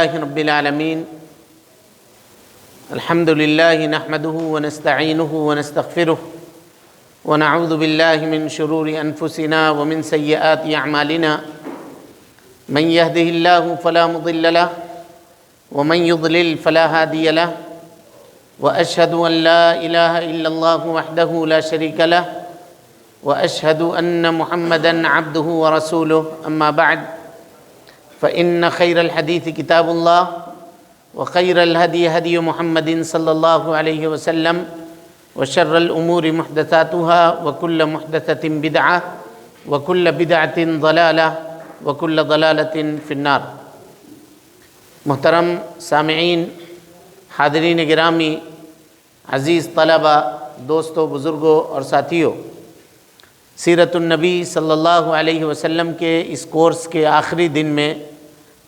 رب العالمین الحمد للہ نحمده ونستعینه ونستغفره ونعوذ باللہ من شرور انفسنا ومن سیئات اعمالنا من يهده الله فلا مضل له ومن يضلل فلا هادي له واشهد ان لا اله الا الله وحده لا شريك له واشهد ان محمدا عبده ورسوله اما بعد فإن خير الحديث كتاب الله وخير الهدي هدي محمد صلى الله عليه وسلم وشر الأمور محدثاتها وكل محدثة بدعة وكل بدعة ضلالة وكل ضلالة في النار۔ محترم سامعین، حاضرین گرامی، عزیز طلبہ، دوستوں، بزرگوں اور ساتھیوں، سیرت النبی صلی اللہ علیہ وسلم کے اس کورس کے آخری دن میں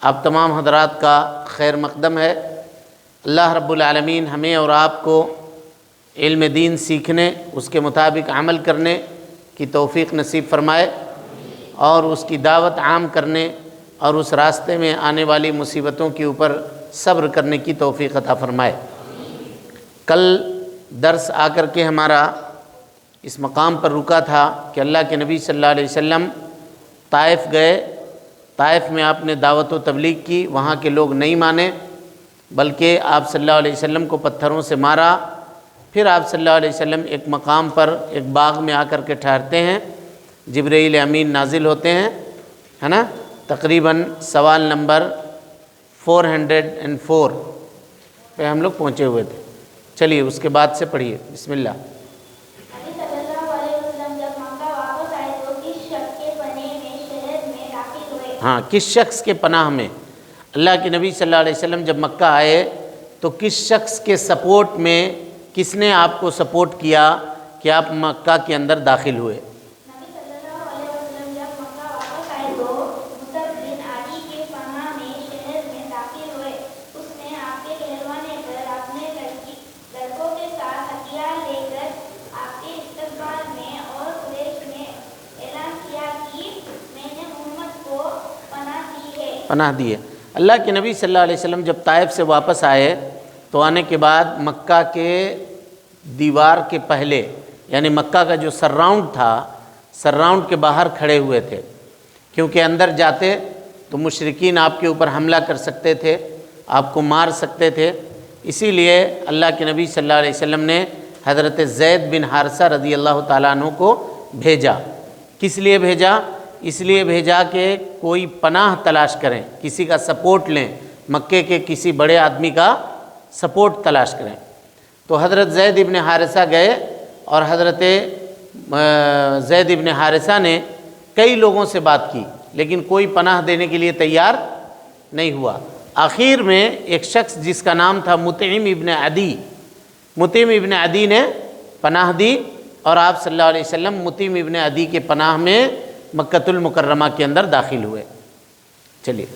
آپ تمام حضرات کا خیر مقدم ہے۔ اللہ رب العالمین ہمیں اور آپ کو علم دین سیکھنے، اس کے مطابق عمل کرنے کی توفیق نصیب فرمائے اور اس کی دعوت عام کرنے اور اس راستے میں آنے والی مصیبتوں کے اوپر صبر کرنے کی توفیق عطا فرمائے۔ کل درس آ کر کے ہمارا اس مقام پر رکا تھا کہ اللہ کے نبی صلی اللہ علیہ وسلم طائف گئے، طائف میں آپ نے دعوت و تبلیغ کی، وہاں کے لوگ نہیں مانے بلکہ آپ صلی اللہ علیہ وسلم کو پتھروں سے مارا۔ پھر آپ صلی اللہ علیہ وسلم ایک مقام پر ایک باغ میں آ کر کے ٹھہرتے ہیں، جبرائیل امین نازل ہوتے ہیں، ہے نا، تقریباً سوال نمبر 404 پہ ہم لوگ پہنچے ہوئے تھے۔ چلیے اس کے بعد سے پڑھیے، بسم اللہ۔ ہاں، کس شخص کے پناہ میں؟ اللہ کے نبی صلی اللہ علیہ وسلم جب مکہ آئے تو کس شخص کے سپورٹ میں، کس نے آپ کو سپورٹ کیا کہ آپ مکہ کے اندر داخل ہوئے؟ نبی صلی اللہ علیہ وسلم جب مکہ واپس آئے تو مصعب بن عدی کے پناہ میں شہر میں داخل ہوئے۔ اس نے آپ کے کہلوانے پر اپنے لڑکوں کے ساتھ ہتھیار لے کر آپ کے استقبال میں اور قریش میں اعلان کیا کہ میں نے محمد کو پناہ دی ہے۔ اللہ کے نبی صلی اللہ علیہ وسلم جب طائف سے واپس آئے تو آنے کے بعد مکہ کے دیوار کے پہلے، یعنی مکہ کا جو سراؤنڈ تھا، سراؤنڈ کے باہر کھڑے ہوئے تھے، کیونکہ اندر جاتے تو مشرکین آپ کے اوپر حملہ کر سکتے تھے، آپ کو مار سکتے تھے۔ اسی لیے اللہ کے نبی صلی اللہ علیہ وسلم نے حضرت زید بن حارثہ رضی اللہ تعالیٰ عنہ کو بھیجا۔ کس لیے بھیجا؟ اس لیے بھیجا کہ کوئی پناہ تلاش کریں، کسی کا سپورٹ لیں، مکے کے کسی بڑے آدمی کا سپورٹ تلاش کریں۔ تو حضرت زید ابن حارثہ گئے اور حضرت زید ابن حارثہ نے کئی لوگوں سے بات کی لیکن کوئی پناہ دینے کے لیے تیار نہیں ہوا۔ آخر میں ایک شخص جس کا نام تھا مطعم ابن عدی نے پناہ دی اور آپ صلی اللہ علیہ وسلم مطعم ابن عدی کے پناہ میں مکۃ المکرمہ کے اندر داخل ہوئے۔ چلیے۔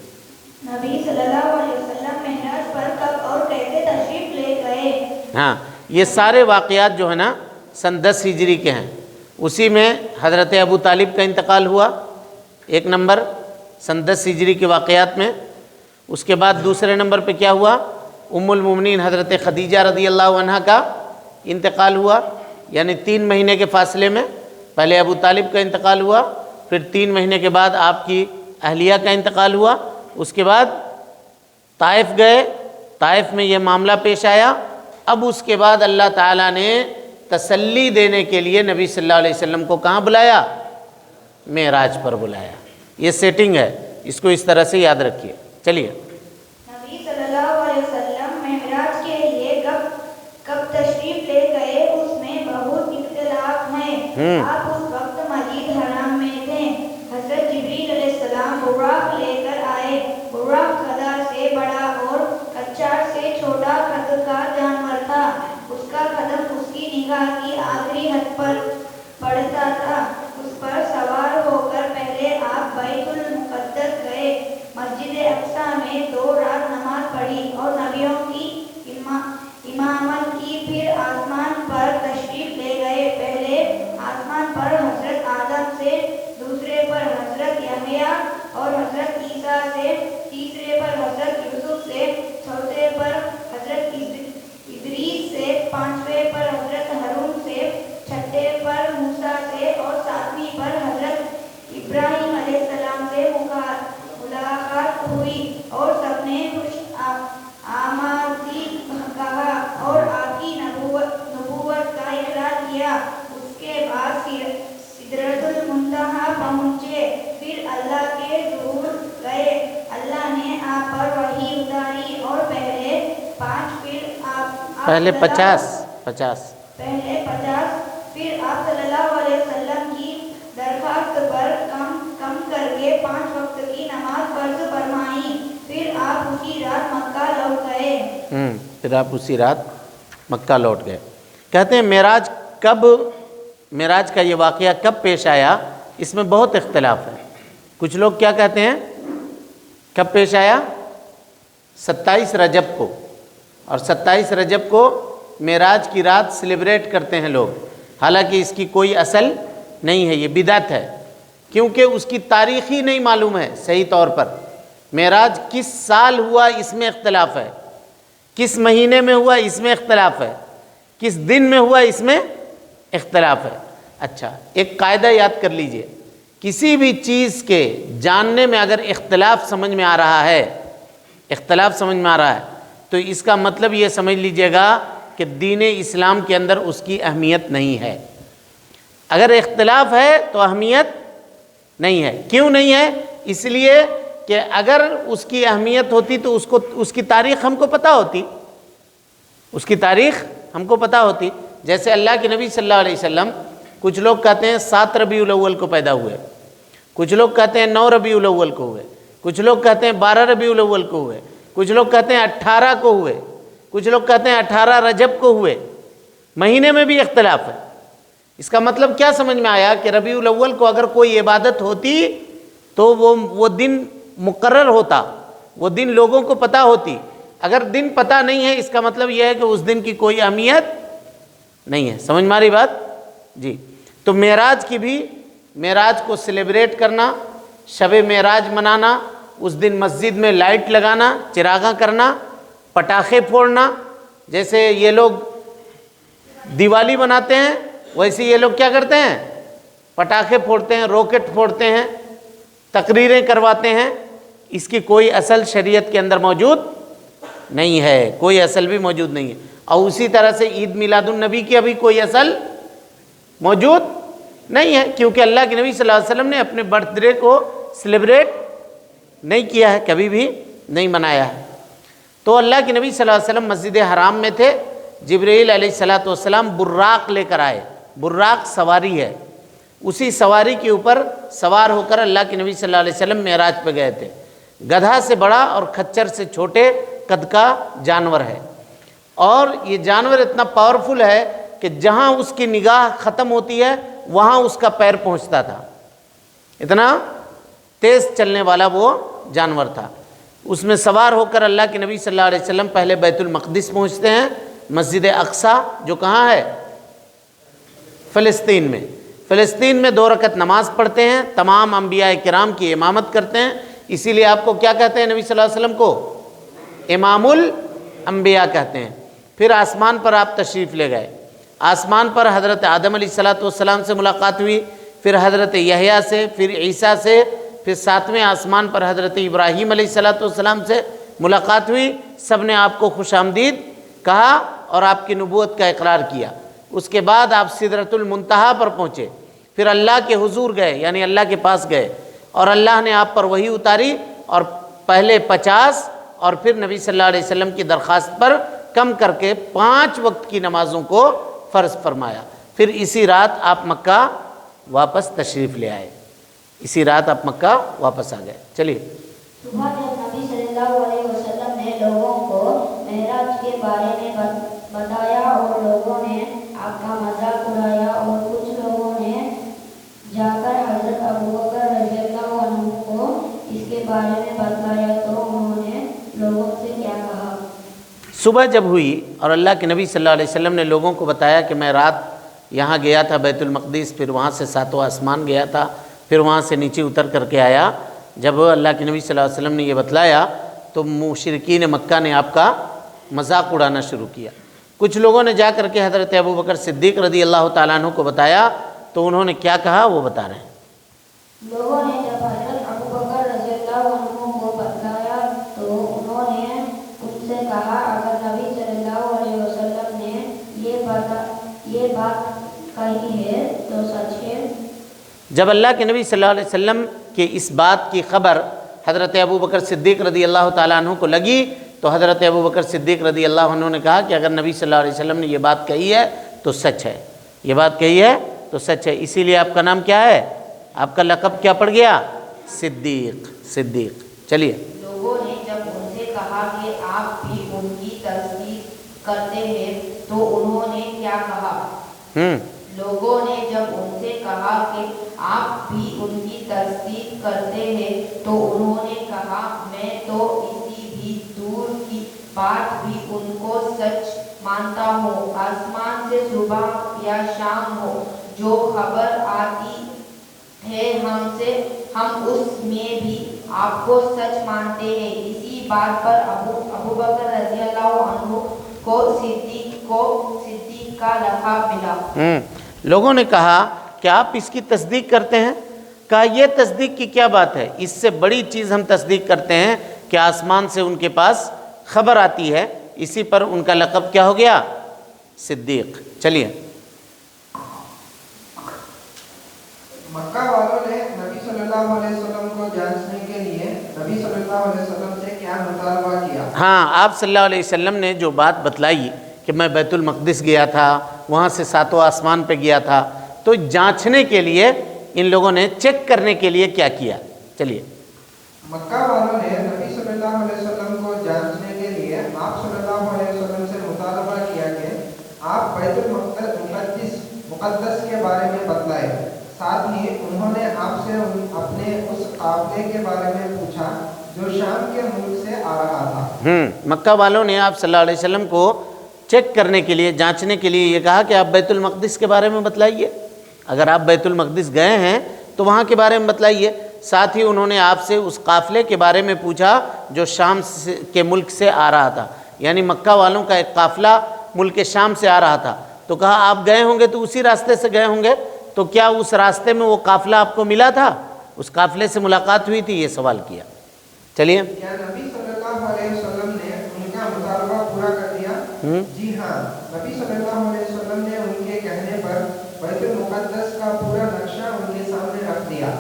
نبی صلی اللہ علیہ وسلم معراج پر کب اور کیسے تشریف لے گئے؟ ہاں، یہ سارے واقعات جو ہے نا سن 10 ہجری کے ہیں۔ اسی میں حضرت ابو طالب کا انتقال ہوا، ایک نمبر سن 10 ہجری کے واقعات میں۔ اس کے بعد دوسرے نمبر پہ کیا ہوا؟ ام المومنین حضرت خدیجہ رضی اللہ عنہ کا انتقال ہوا، یعنی 3 مہینے کے فاصلے میں پہلے ابو طالب کا انتقال ہوا، پھر 3 مہینے کے بعد آپ کی اہلیہ کا انتقال ہوا۔ اس کے بعد طائف گئے، طائف میں یہ معاملہ پیش آیا۔ اب اس کے بعد اللہ تعالیٰ نے تسلی دینے کے لیے نبی صلی اللہ علیہ وسلم کو کہاں بلایا؟ معراج پر بلایا۔ یہ سیٹنگ ہے، اس کو اس طرح سے یاد رکھیے۔ چلیے۔ نبی صلی اللہ علیہ وسلم معراج کے لیے کب تشریف لے گئے اس میں بہت اختلاف ہے۔ آپ اس وقت مسجد حرام میں تھے۔ حضرت جبریل علیہ السلام براق لے کر آئے۔ براق خدا سے بڑا اور کچار سے چھوٹا قد کا جانور تھا۔ اس کا قدم اس کی نگاہ کی آخری حد پر پڑتا تھا۔ اس پر سوار ہو کر پہلے آپ بیت المقدس گئے، مسجد اقصی میں 2 رات نماز پڑھی اور نبیوں کی امامت کی، پھر آسمان پر تشریف لے گئے۔ پہلے آسمان پر حضرت آدم سے، دوسرے پر حضرت یحییٰ اور حضرت عیسیٰ سے، تیسرے پر حضرت یوسف سے پہلے 50 پھر آپ صلی اللہ علیہ وسلم کی درخواست پر کم کر کے 5 وقت کی نماز فرض فرمائی. پھر آپ اسی رات مکہ لوٹ گئے. پھر آپ اسی رات مکہ لوٹ گئے. کہتے ہیں معراج کا یہ واقعہ کب پیش آیا، اس میں بہت اختلاف ہے. کچھ لوگ کیا کہتے ہیں کب پیش آیا، 27 رجب کو. اور 27 رجب کو معراج کی رات سیلیبریٹ کرتے ہیں لوگ، حالانکہ اس کی کوئی اصل نہیں ہے، یہ بدعت ہے، کیونکہ اس کی تاریخ ہی نہیں معلوم ہے صحیح طور پر. معراج کس سال ہوا اس میں اختلاف ہے، کس مہینے میں ہوا اس میں اختلاف ہے، کس دن میں ہوا اس میں اختلاف ہے. اچھا، ایک قاعدہ یاد کر لیجئے، کسی بھی چیز کے جاننے میں اگر اختلاف سمجھ میں آ رہا ہے تو اس کا مطلب یہ سمجھ لیجئے گا کہ دین اسلام کے اندر اس کی اہمیت نہیں ہے. اگر اختلاف ہے تو اہمیت نہیں ہے. کیوں نہیں ہے؟ اس لیے کہ اگر اس کی اہمیت ہوتی تو اس کی تاریخ ہم کو پتہ ہوتی. جیسے اللہ کے نبی صلی اللہ علیہ وسلم، کچھ لوگ کہتے ہیں 7 ربیع الاول کو پیدا ہوئے، کچھ لوگ کہتے ہیں 9 ربیع الاول کو ہوئے، کچھ لوگ کہتے ہیں 12 ربیع الاول کو ہوئے، کچھ لوگ کہتے ہیں 18 کو ہوئے، کچھ لوگ کہتے ہیں 18 رجب کو ہوئے. مہینے میں بھی اختلاف ہے. اس کا مطلب کیا سمجھ میں آیا کہ ربیع الاول کو اگر کوئی عبادت ہوتی تو وہ دن مقرر ہوتا، وہ دن لوگوں کو پتہ ہوتی. اگر دن پتہ نہیں ہے، اس کا مطلب یہ ہے کہ اس دن کی کوئی اہمیت نہیں ہے. سمجھ میں آ رہی بات؟ جی. تو معراج کو سیلیبریٹ کرنا، شب معراج منانا، اس دن مسجد میں لائٹ لگانا، چراغاں کرنا، پٹاخے پھوڑنا، جیسے یہ لوگ دیوالی مناتے ہیں ویسے یہ لوگ کیا کرتے ہیں، پٹاخے پھوڑتے ہیں، راکٹ پھوڑتے ہیں، تقریریں کرواتے ہیں. اس کی کوئی اصل شریعت کے اندر موجود نہیں ہے، کوئی اصل بھی موجود نہیں ہے. اور اسی طرح سے عید میلاد النبی کی ابھی کوئی اصل موجود نہیں ہے، کیونکہ اللہ کے نبی صلی اللہ علیہ وسلم نے اپنے برتھ ڈے کو سیلیبریٹ نہیں کیا ہے، کبھی بھی نہیں منایا ہے. تو اللہ کے نبی صلی اللہ علیہ وسلم مسجد حرام میں تھے، جبرائیل علیہ السلام براق لے کر آئے. براق سواری ہے، اسی سواری کے اوپر سوار ہو کر اللہ کے نبی صلی اللہ علیہ وسلم معراج پہ گئے تھے. گدھا سے بڑا اور خچر سے چھوٹے قد کا جانور ہے، اور یہ جانور اتنا پاورفل ہے کہ جہاں اس کی نگاہ ختم ہوتی ہے وہاں اس کا پیر پہنچتا تھا. اتنا تیز چلنے والا وہ جانور تھا. اس میں سوار ہو کر اللہ کے نبی صلی اللہ علیہ وسلم پہلے بیت المقدس پہنچتے ہیں، مسجد اقصی جو کہاں ہے، فلسطین میں 2 رکعت نماز پڑھتے ہیں، تمام انبیاء کرام کی امامت کرتے ہیں. اسی لیے آپ کو کیا کہتے ہیں، نبی صلی اللہ علیہ وسلم کو امام الانبیاء کہتے ہیں. پھر آسمان پر آپ تشریف لے گئے. آسمان پر حضرت آدم علیہ السلام سے ملاقات ہوئی، پھر حضرت یحییٰ سے، پھر عیسیٰ سے، پھر 7ویں آسمان پر حضرت ابراہیم علیہ السلام سے ملاقات ہوئی. سب نے آپ کو خوش آمدید کہا اور آپ کی نبوت کا اقرار کیا. اس کے بعد آپ سدرۃ المنتہا پر پہنچے، پھر اللہ کے حضور گئے، یعنی اللہ کے پاس گئے، اور اللہ نے آپ پر وحی اتاری، اور پہلے 50 اور پھر نبی صلی اللہ علیہ وسلم کی درخواست پر کم کر کے 5 وقت کی نمازوں کو فرض فرمایا. پھر اسی رات آپ مکہ واپس تشریف لے آئے، اسی رات آپ مکہ واپس آ گئے. چلیے. صبح جب نبی صلی اللہ علیہ وسلم نے لوگوں کو معراج کے بارے میں بتایا اور لوگوں نے آپ کا مذاق اڑایا، اور کچھ لوگوں نے جا کر حضرت ابوبکر رضی اللہ عنہ کو اس کے بارے میں بتلایا، تو انہوں نے لوگوں سے کیا کہا؟ صبح جب ہوئی اور اللہ کے نبی صلی اللہ علیہ وسلم نے لوگوں کو بتایا کہ میں رات یہاں گیا تھا بیت المقدس، پھر وہاں سے 7واں آسمان گیا تھا، پھر وہاں سے نیچے اتر کر کے آیا. جب اللہ کے نبی صلی اللہ علیہ وسلم نے یہ بتلایا تو مشرکین مکہ نے آپ کا مذاق اڑانا شروع کیا. کچھ لوگوں نے جا کر کے حضرت ابوبکر صدیق رضی اللہ تعالیٰ عنہ کو بتایا، تو انہوں نے کیا کہا وہ بتا رہے ہیں. لوگوں نے جب حضرت ابوبکر رضی اللہ عنہ کو بتلایا تو انہوں نے ان سے کہا، اگر نبی صلی اللہ علیہ وسلم نے یہ بات کہی ہے تو سچ ہے. جب اللہ کے نبی صلی اللہ علیہ وسلم کے اس بات کی خبر حضرت ابوبکر صدیق رضی اللہ تعالیٰ عنہ کو لگی تو حضرت ابوبکر صدیق رضی اللہ عنہ نے کہا کہ اگر نبی صلی اللہ علیہ وسلم نے یہ بات کہی ہے تو سچ ہے، یہ بات کہی ہے تو سچ ہے، اسی لیے آپ کا نام کیا ہے، آپ کا لقب کیا پڑ گیا، صدیق، صدیق۔ چلیے۔ لوگوں نے جب ان سے کہا کہ آپ بھی ان کی تصدیق کرتے ہیں تو انہوں نے کیا کہا؟ لوگوں نے جب ان سے کہا کہ آپ بھی ان کی تصدیق کرتے ہیں تو انہوں نے کہا میں تو اسی بھی دور کی بات بھی ان کو سچ مانتا ہوں، آسمان سے صبح یا شام ہو جو خبر آتی ہے ہم اس میں بھی آپ کو سچ مانتے ہیں۔ اسی بات پر ابو بکر رضی اللہ عنہ کو صدیق کا لقب ملا۔ لوگوں نے کہا کہ آپ اس کی تصدیق کرتے ہیں، کہا یہ تصدیق کی کیا بات ہے، اس سے بڑی چیز ہم تصدیق کرتے ہیں کہ آسمان سے ان کے پاس خبر آتی ہے، اسی پر ان کا لقب کیا ہو گیا، صدیق۔ چلیے۔ مکہ والوں نے نبی صلی اللہ علیہ وسلم کو جانچنے کے لیے نبی صلی اللہ علیہ وسلم سے کیا مطالبہ کیا؟ ہاں، آپ صلی اللہ علیہ وسلم نے جو بات بتلائی کہ میں بیت المقدس گیا تھا، وہاں سے ساتوں آسمان پہ گیا تھا، تو جانچنے کے لیے ان لوگوں نے چیک کرنے کے لیے کیا کیا؟ چلیے۔ مکہ والوں نے نبی صلی اللہ علیہ وسلم کو جانچنے کے لیے آپ صلی اللہ علیہ وسلم سے مطالبہ کیا کہ آپ بیت المقدس کے بارے میں بتلائیں، ساتھ ہی انہوں نے آپ سے اپنے اس قافلے کے بارے میں پوچھا جو شام کے ملک سے آ رہا تھا۔ مکہ والوں نے آپ صلی اللہ علیہ وسلم کو چیک کرنے کے لیے، جانچنے کے لیے یہ کہا کہ آپ بیت المقدس کے بارے میں بتلائیے، اگر آپ بیت المقدس گئے ہیں تو وہاں کے بارے میں بتلائیے، ساتھ ہی انہوں نے آپ سے اس قافلے کے بارے میں پوچھا جو شام کے ملک سے آ رہا تھا، یعنی مکہ والوں کا ایک قافلہ ملک شام سے آ رہا تھا، تو کہا آپ گئے ہوں گے تو اسی راستے سے گئے ہوں گے، تو کیا اس راستے میں وہ قافلہ آپ کو ملا تھا، اس قافلے سے ملاقات ہوئی تھی، یہ سوال کیا۔ چلیے۔ کیا نبی صلی اللہ علیہ وسلم نے ان کا مطالبہ پورا کر دیا؟ جی ہاں، نبی صلی اللہ علیہ وسلم نے ان کے کہنے پر بیت المقدس کا پورا نقشہ ان کے سامنے رکھ دیا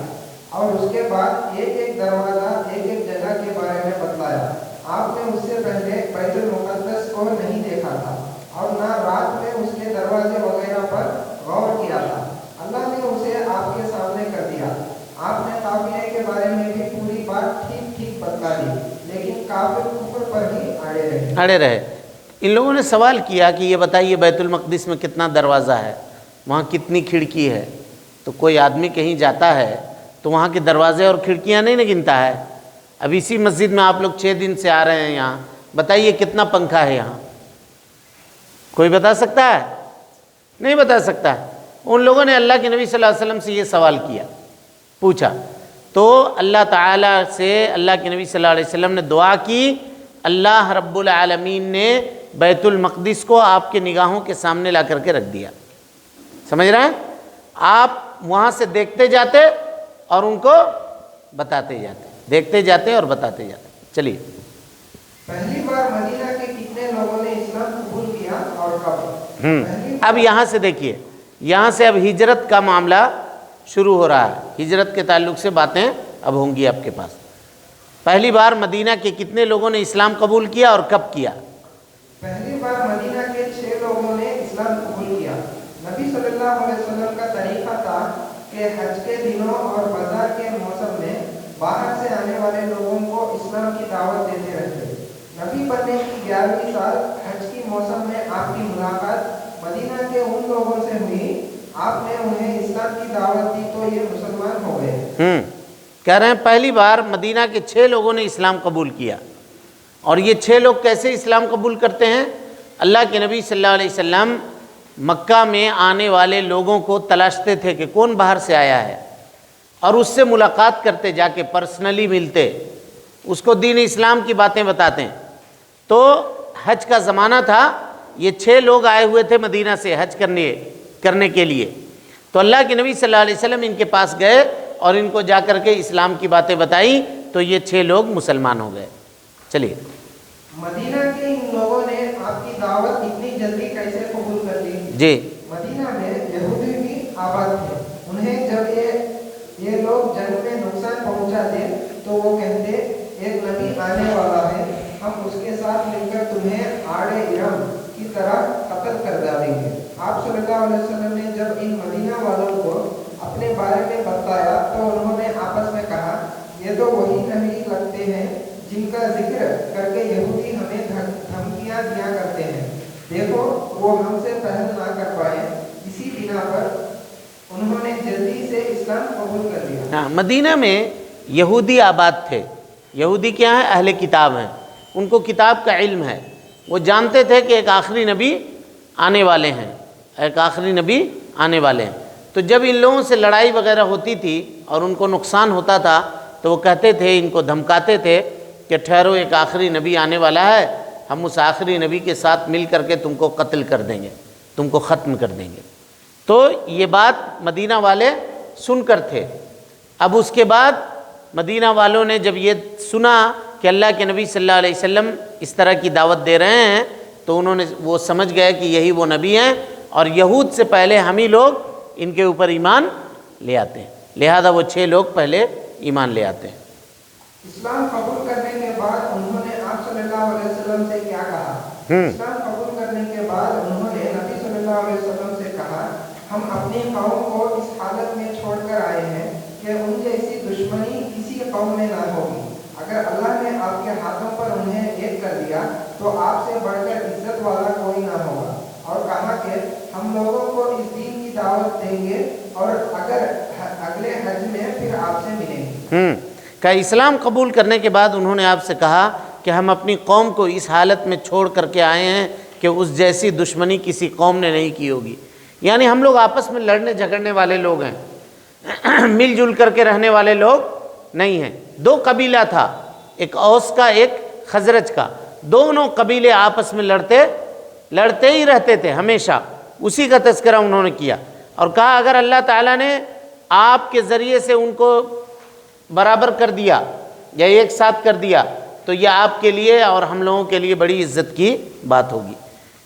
اور اس کے بعد ایک ایک دروازہ، ایک ایک جگہ کے بارے میں بتلایا۔ آپ نے اس سے پہلے بیت المقدس کو نہیں دیکھا تھا اور نہ رات میں اس کے دروازے وغیرہ پر غور کیا تھا، اللہ نے اسے آپ کے سامنے کر دیا۔ آپ نے قافلے کے بارے میں بھی پوری بات ٹھیک ٹھیک بتلا دی، لیکن کافر کفر پر ہی اڑے رہے۔ ان لوگوں نے سوال کیا کہ یہ بتائیے بیت المقدس میں کتنا دروازہ ہے، وہاں کتنی کھڑکی ہے، تو کوئی آدمی کہیں جاتا ہے تو وہاں کے دروازے اور کھڑکیاں نہیں گنتا ہے۔ اب اسی مسجد میں آپ لوگ 6 دن سے آ رہے ہیں یہاں، بتائیے کتنا پنکھا ہے یہاں، کوئی بتا سکتا ہے؟ نہیں بتا سکتا ہے۔ ان لوگوں نے اللہ کے نبی صلی اللہ علیہ وسلم سے یہ سوال کیا، پوچھا، تو اللہ تعالیٰ سے اللہ کے نبی صلی اللہ علیہ وسلم نے دعا کی، اللہ رب العالمین نے بیت المقدس کو آپ کے نگاہوں کے سامنے لا کر کے رکھ دیا۔ سمجھ رہے ہیں؟ آپ وہاں سے دیکھتے جاتے اور ان کو بتاتے جاتے، دیکھتے جاتے اور بتاتے جاتے۔ چلیے۔ پہلی بار مدینہ کے کتنے لوگوں نے اسلام قبول کیا اور کب؟ اب یہاں سے دیکھیے، یہاں سے اب ہجرت کا معاملہ شروع ہو رہا ہے، ہجرت کے تعلق سے باتیں اب ہوں گی آپ کے پاس۔ پہلی بار مدینہ کے کتنے لوگوں نے اسلام قبول کیا اور کب کیا؟ پہلی بار مدینہ کے 6 لوگوں نے اسلام قبول کیا۔ نبی صلی اللہ علیہ وسلم کا طریقہ تھا کہ حج کے دنوں اور بازار کے موسم میں باہر سے آنے والے لوگوں کو اسلام کی دعوت دیتے رہتے۔ نبی بننے کی 11ویں سال حج کی موسم میں آپ کی ملاقات مدینہ کے ان لوگوں سے ہوئی، آپ نے انہیں اسلام کی دعوت دی تو یہ مسلمان ہو گئے۔ کہہ رہے ہیں پہلی بار مدینہ کے 6 لوگوں نے اسلام قبول کیا، اور یہ 6 لوگ کیسے اسلام قبول کرتے ہیں؟ اللہ کے نبی صلی اللہ علیہ وسلم مکہ میں آنے والے لوگوں کو تلاشتے تھے کہ کون باہر سے آیا ہے، اور اس سے ملاقات کرتے، جا کے پرسنلی ملتے، اس کو دین اسلام کی باتیں بتاتے ہیں۔ تو حج کا زمانہ تھا، یہ 6 لوگ آئے ہوئے تھے مدینہ سے حج کرنے کے لیے، تو اللہ کے نبی صلی اللہ علیہ وسلم ان کے پاس گئے اور ان کو جا کر کے اسلام کی باتیں بتائیں، تو یہ 6 لوگ مسلمان ہو گئے۔ چلیے۔ مدینہ کے ان لوگوں نے آپ کی دعوت اتنی جلدی کیسے قبول کر لی؟ جی۔ مدینہ میں یہودی بھی آباد تھے، انہیں جب یہ لوگ جنگ میں نقصان پہنچاتے تو وہ کہتے ایک نبی آنے والا ہے، हम उसके साथ मिलकर तुम्हें आड़े इरम की तरह कत्ल कर डालेंगे। आप सल्लल्लाहु अलैहि वसल्लम ने जब इन मदीना वालों को अपने बारे में बताया तो उन्होंने आपस में कहा, ये तो वही नबी लगते हैं जिनका जिक्र करके यहूदी हमें धमकियां दिया करते हैं। देखो वो हमसे पहल ना कर पाए, इसी बिना पर उन्होंने जल्दी से इस्लाम कबूल कर लिया। हाँ, मदीना में यहूदी आबाद थे। यहूदी क्या है? अहले किताब हैं, उनको किताब का इल्म है। वो जानते थे कि एक आखिरी नबी आने वाले हैं, एक आखिरी नबी आने वाले हैं। तो जब इन लोगों से लड़ाई वगैरह होती थी और उनको नुकसान होता था तो वो कहते थे, इनको धमकाते थे कि ठहरो, एक आखिरी नबी आने वाला है, हम उस आखिरी नबी के साथ मिल करके तुमको कत्ल कर देंगे, तुमको ख़त्म कर देंगे। तो ये बात मदीना वाले सुनकर थे। अब उसके बाद मदीना वालों ने जब ये सुना कि अल्लाह के नबी सल्लल्लाहु अलैहि वसल्लम इस तरह की दावत दे रहे हैं तो उन्होंने वो समझ गए कि यही वो नबी हैं और यहूद से पहले हम ही लोग इनके ऊपर ईमान ले आते हैं, लिहाजा वो 6 लोग पहले ईमान ले आते हैं। इस्लाम कबूल करने के बाद उन्होंने आप सल्लल्लाहु अलैहि वसल्लम से क्या कहा? इस्लाम कबूल करने के बाद उन्होंने नबी सल्लल्लाहु अलैहि वसल्लम से कहा, हम अपने कौम को इस हालत में छोड़कर आए हैं कि उन जैसी दुश्मनी किसी कौम में ना होगी। अगर अल्लाह ने आपके हाथों पर उन्हें एक कर दिया तो आपसे बढ़कर इज्जत वाला कोई ना होगा। और कहा कि हम लोगों को इस दीन की दावत देंगे और अगर अगले हज में फिर आपसे मिलेंगे। का इस्लाम कबूल करने के बाद उन्होंने आपसे कहा कि हम अपनी कौम को इस हालत में छोड़ करके आए हैं कि उस जैसी दुश्मनी किसी कौम ने नहीं की होगी। यानी हम लोग आपस में लड़ने झगड़ने वाले लोग हैं, मिलजुल करके रहने वाले लोग नहीं हैं। 2 कबीला था, एक औस का एक खजरज का, दोनों कबीले आपस में लड़ते ही रहते थे हमेशा। उसी का तज़किरा उन्होंने किया और कहा अगर अल्लाह ताला ने आपके ज़रिए से उनको बराबर कर दिया या एक साथ कर दिया तो यह आपके लिए और हम लोगों के लिए बड़ी इज्जत की बात होगी।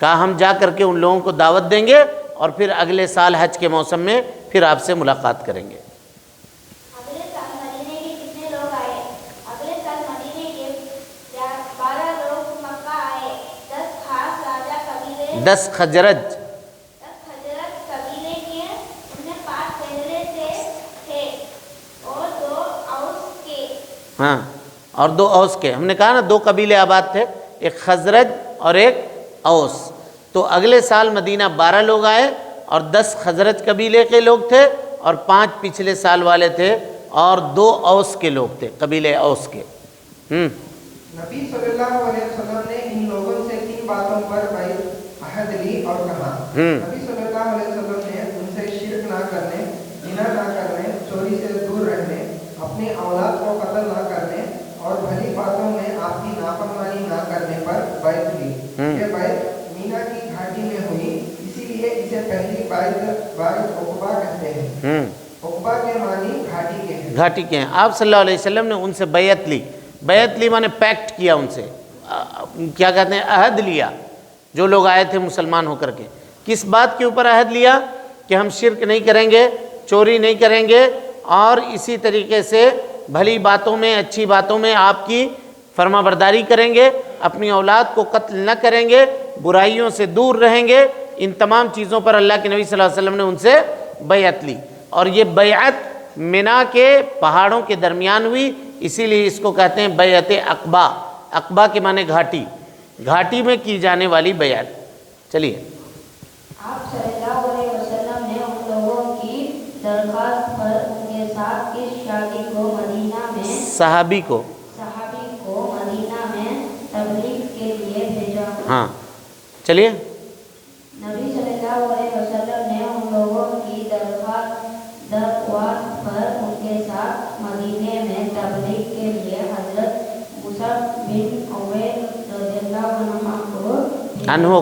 कहा हम जा करके उन लोगों को दावत देंगे और फिर अगले साल हज के मौसम में फिर आपसे मुलाकात करेंगे। अगले साल मदीने के कितने लोग आए? अगले साल मदीने के 12 लोग मक्का आए। 10 खास राजा कबीले 10 खजरज कबीले के, उनमें 5 पहले से थे और 2 औस के। हाँ, और 2 औस के। हमने कहा ना 2 कबीले आबाद थे, एक खजरज और एक औस। तो अगले साल मदीना 12 लोग आए और 10 खजरज कबीले के लोग थे और 5 पिछले साल वाले थे और 2 औस के लोग थे, कबीले औस के। नबी सल्लल्लाहु अलैहि वसल्लम ने इन लोगों से 3 बातों पर अहद ली और कहा, नबी सल्लल्लाहु अलैहि वसल्लम ने उनसे शिर्क ना करने, जिना ना करने, चोरी से दूर रहने, अपनी औलाद को कत्ल ना करने और भली बातों में आपकी नाफरमानी ना करने पर बैत ली। ये बैत मीना की घाटी में हुई, इसीलिए इसे पहली बैत उक़बा कहते हैं। उक़बा के मानी घाटी के हैं। घाटी के हैं। आप सल्लल्लाहु अलैहि वसल्लम ने उनसे बैत ली। बैत ली माने पैक्ट किया उनसे, क्या कहते हैं, अहद लिया। जो लोग आए थे मुसलमान होकर के, किस बात के ऊपर अहद लिया? कि हम शिर्क नहीं करेंगे, चोरी नहीं करेंगे और इसी तरीके से भली बातों में, अच्छी बातों में आपकी फरमाबरदारी करेंगे, अपनी औलाद को कत्ल न करेंगे, बुराइयों से दूर रहेंगे। इन तमाम चीज़ों पर अल्लाह के नबी सल्लल्लाहु अलैहि वसल्लम ने उनसे बैअत ली और ये बैअत मिना के पहाड़ों के दरमियान हुई, इसीलिए इसको कहते हैं बैअत अक़बा। अक़बा के माने घाटी, घाटी में की जाने वाली बैअत। चलिए, आप सल्लल्लाहु अलैहि वसल्लम ने उन लोगों की दरख्वास्त पर उनके साथ इस शादी को मदीना में सहाबी को मदीना में तबलीग के लिए भेजा। हाँ, चलिए। नबी सल्लल्लाहु अलैहि वसल्लम ने उन लोगों की दरख्वास्त पर उनके साथ मदीने में तबलीग के लिए हजरत मुसअब बिन उमैर अनहो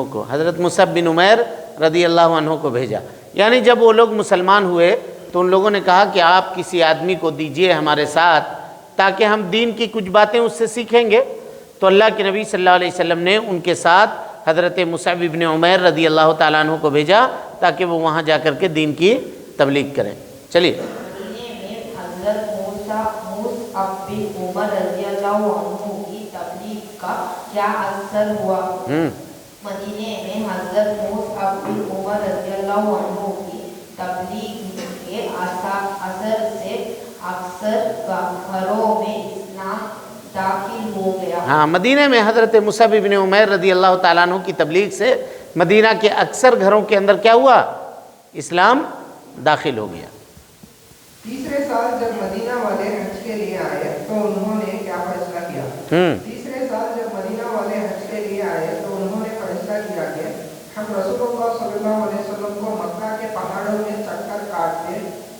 को हज़रत मुसअब बिन उमैर रदियल्लाहु अन्हु को भेजा। यानी जब वो लोग मुसलमान हुए तो उन लोगों ने कहा कि आप किसी आदमी को दीजिए हमारे साथ ताकि हम दीन की कुछ बातें उससे सीखेंगे। तो अल्लाह के नबी सल्लल्लाहु अलैहि वसल्लम ने उनके साथ हज़रत मुसअब बिन उमैर रदियल्लाहु ताला अन्हु को भेजा ताकि वो वहाँ जा कर के दीन की तबलीग करें। चलिए, मदीने में हजरत मुसअब बिन उमर रज़ियल्लाहु अन्हु की तबलीग क्या असर हुआ। मदीने में हजरत मुसअब बिन उमर रज़ियल्लाहु अन्हु की तबलीग के असर से अक्सर घरों में इस्लाम दाखिल हो गया। हाँ, मदीने में हज़रत मुसअब इब्न उमैर रज़ी अल्लाह ताला अन्हु की तबलीग से मदीना के अक्सर घरों के अंदर क्या हुआ? इस्लाम दाखिल हो गया। तीसरे साल जब मदीना वाले हज के लिए आए तो उन्होंने क्या फैसला किया? तीसरे साल जब मदीना वाले हज के लिए आए तो उन्होंने फैसला किया कि हम रसूलुल्लाह सल्लल्लाहु अलैहि वसल्लम को मक्का के पहाड़ों में चक्कर काटते,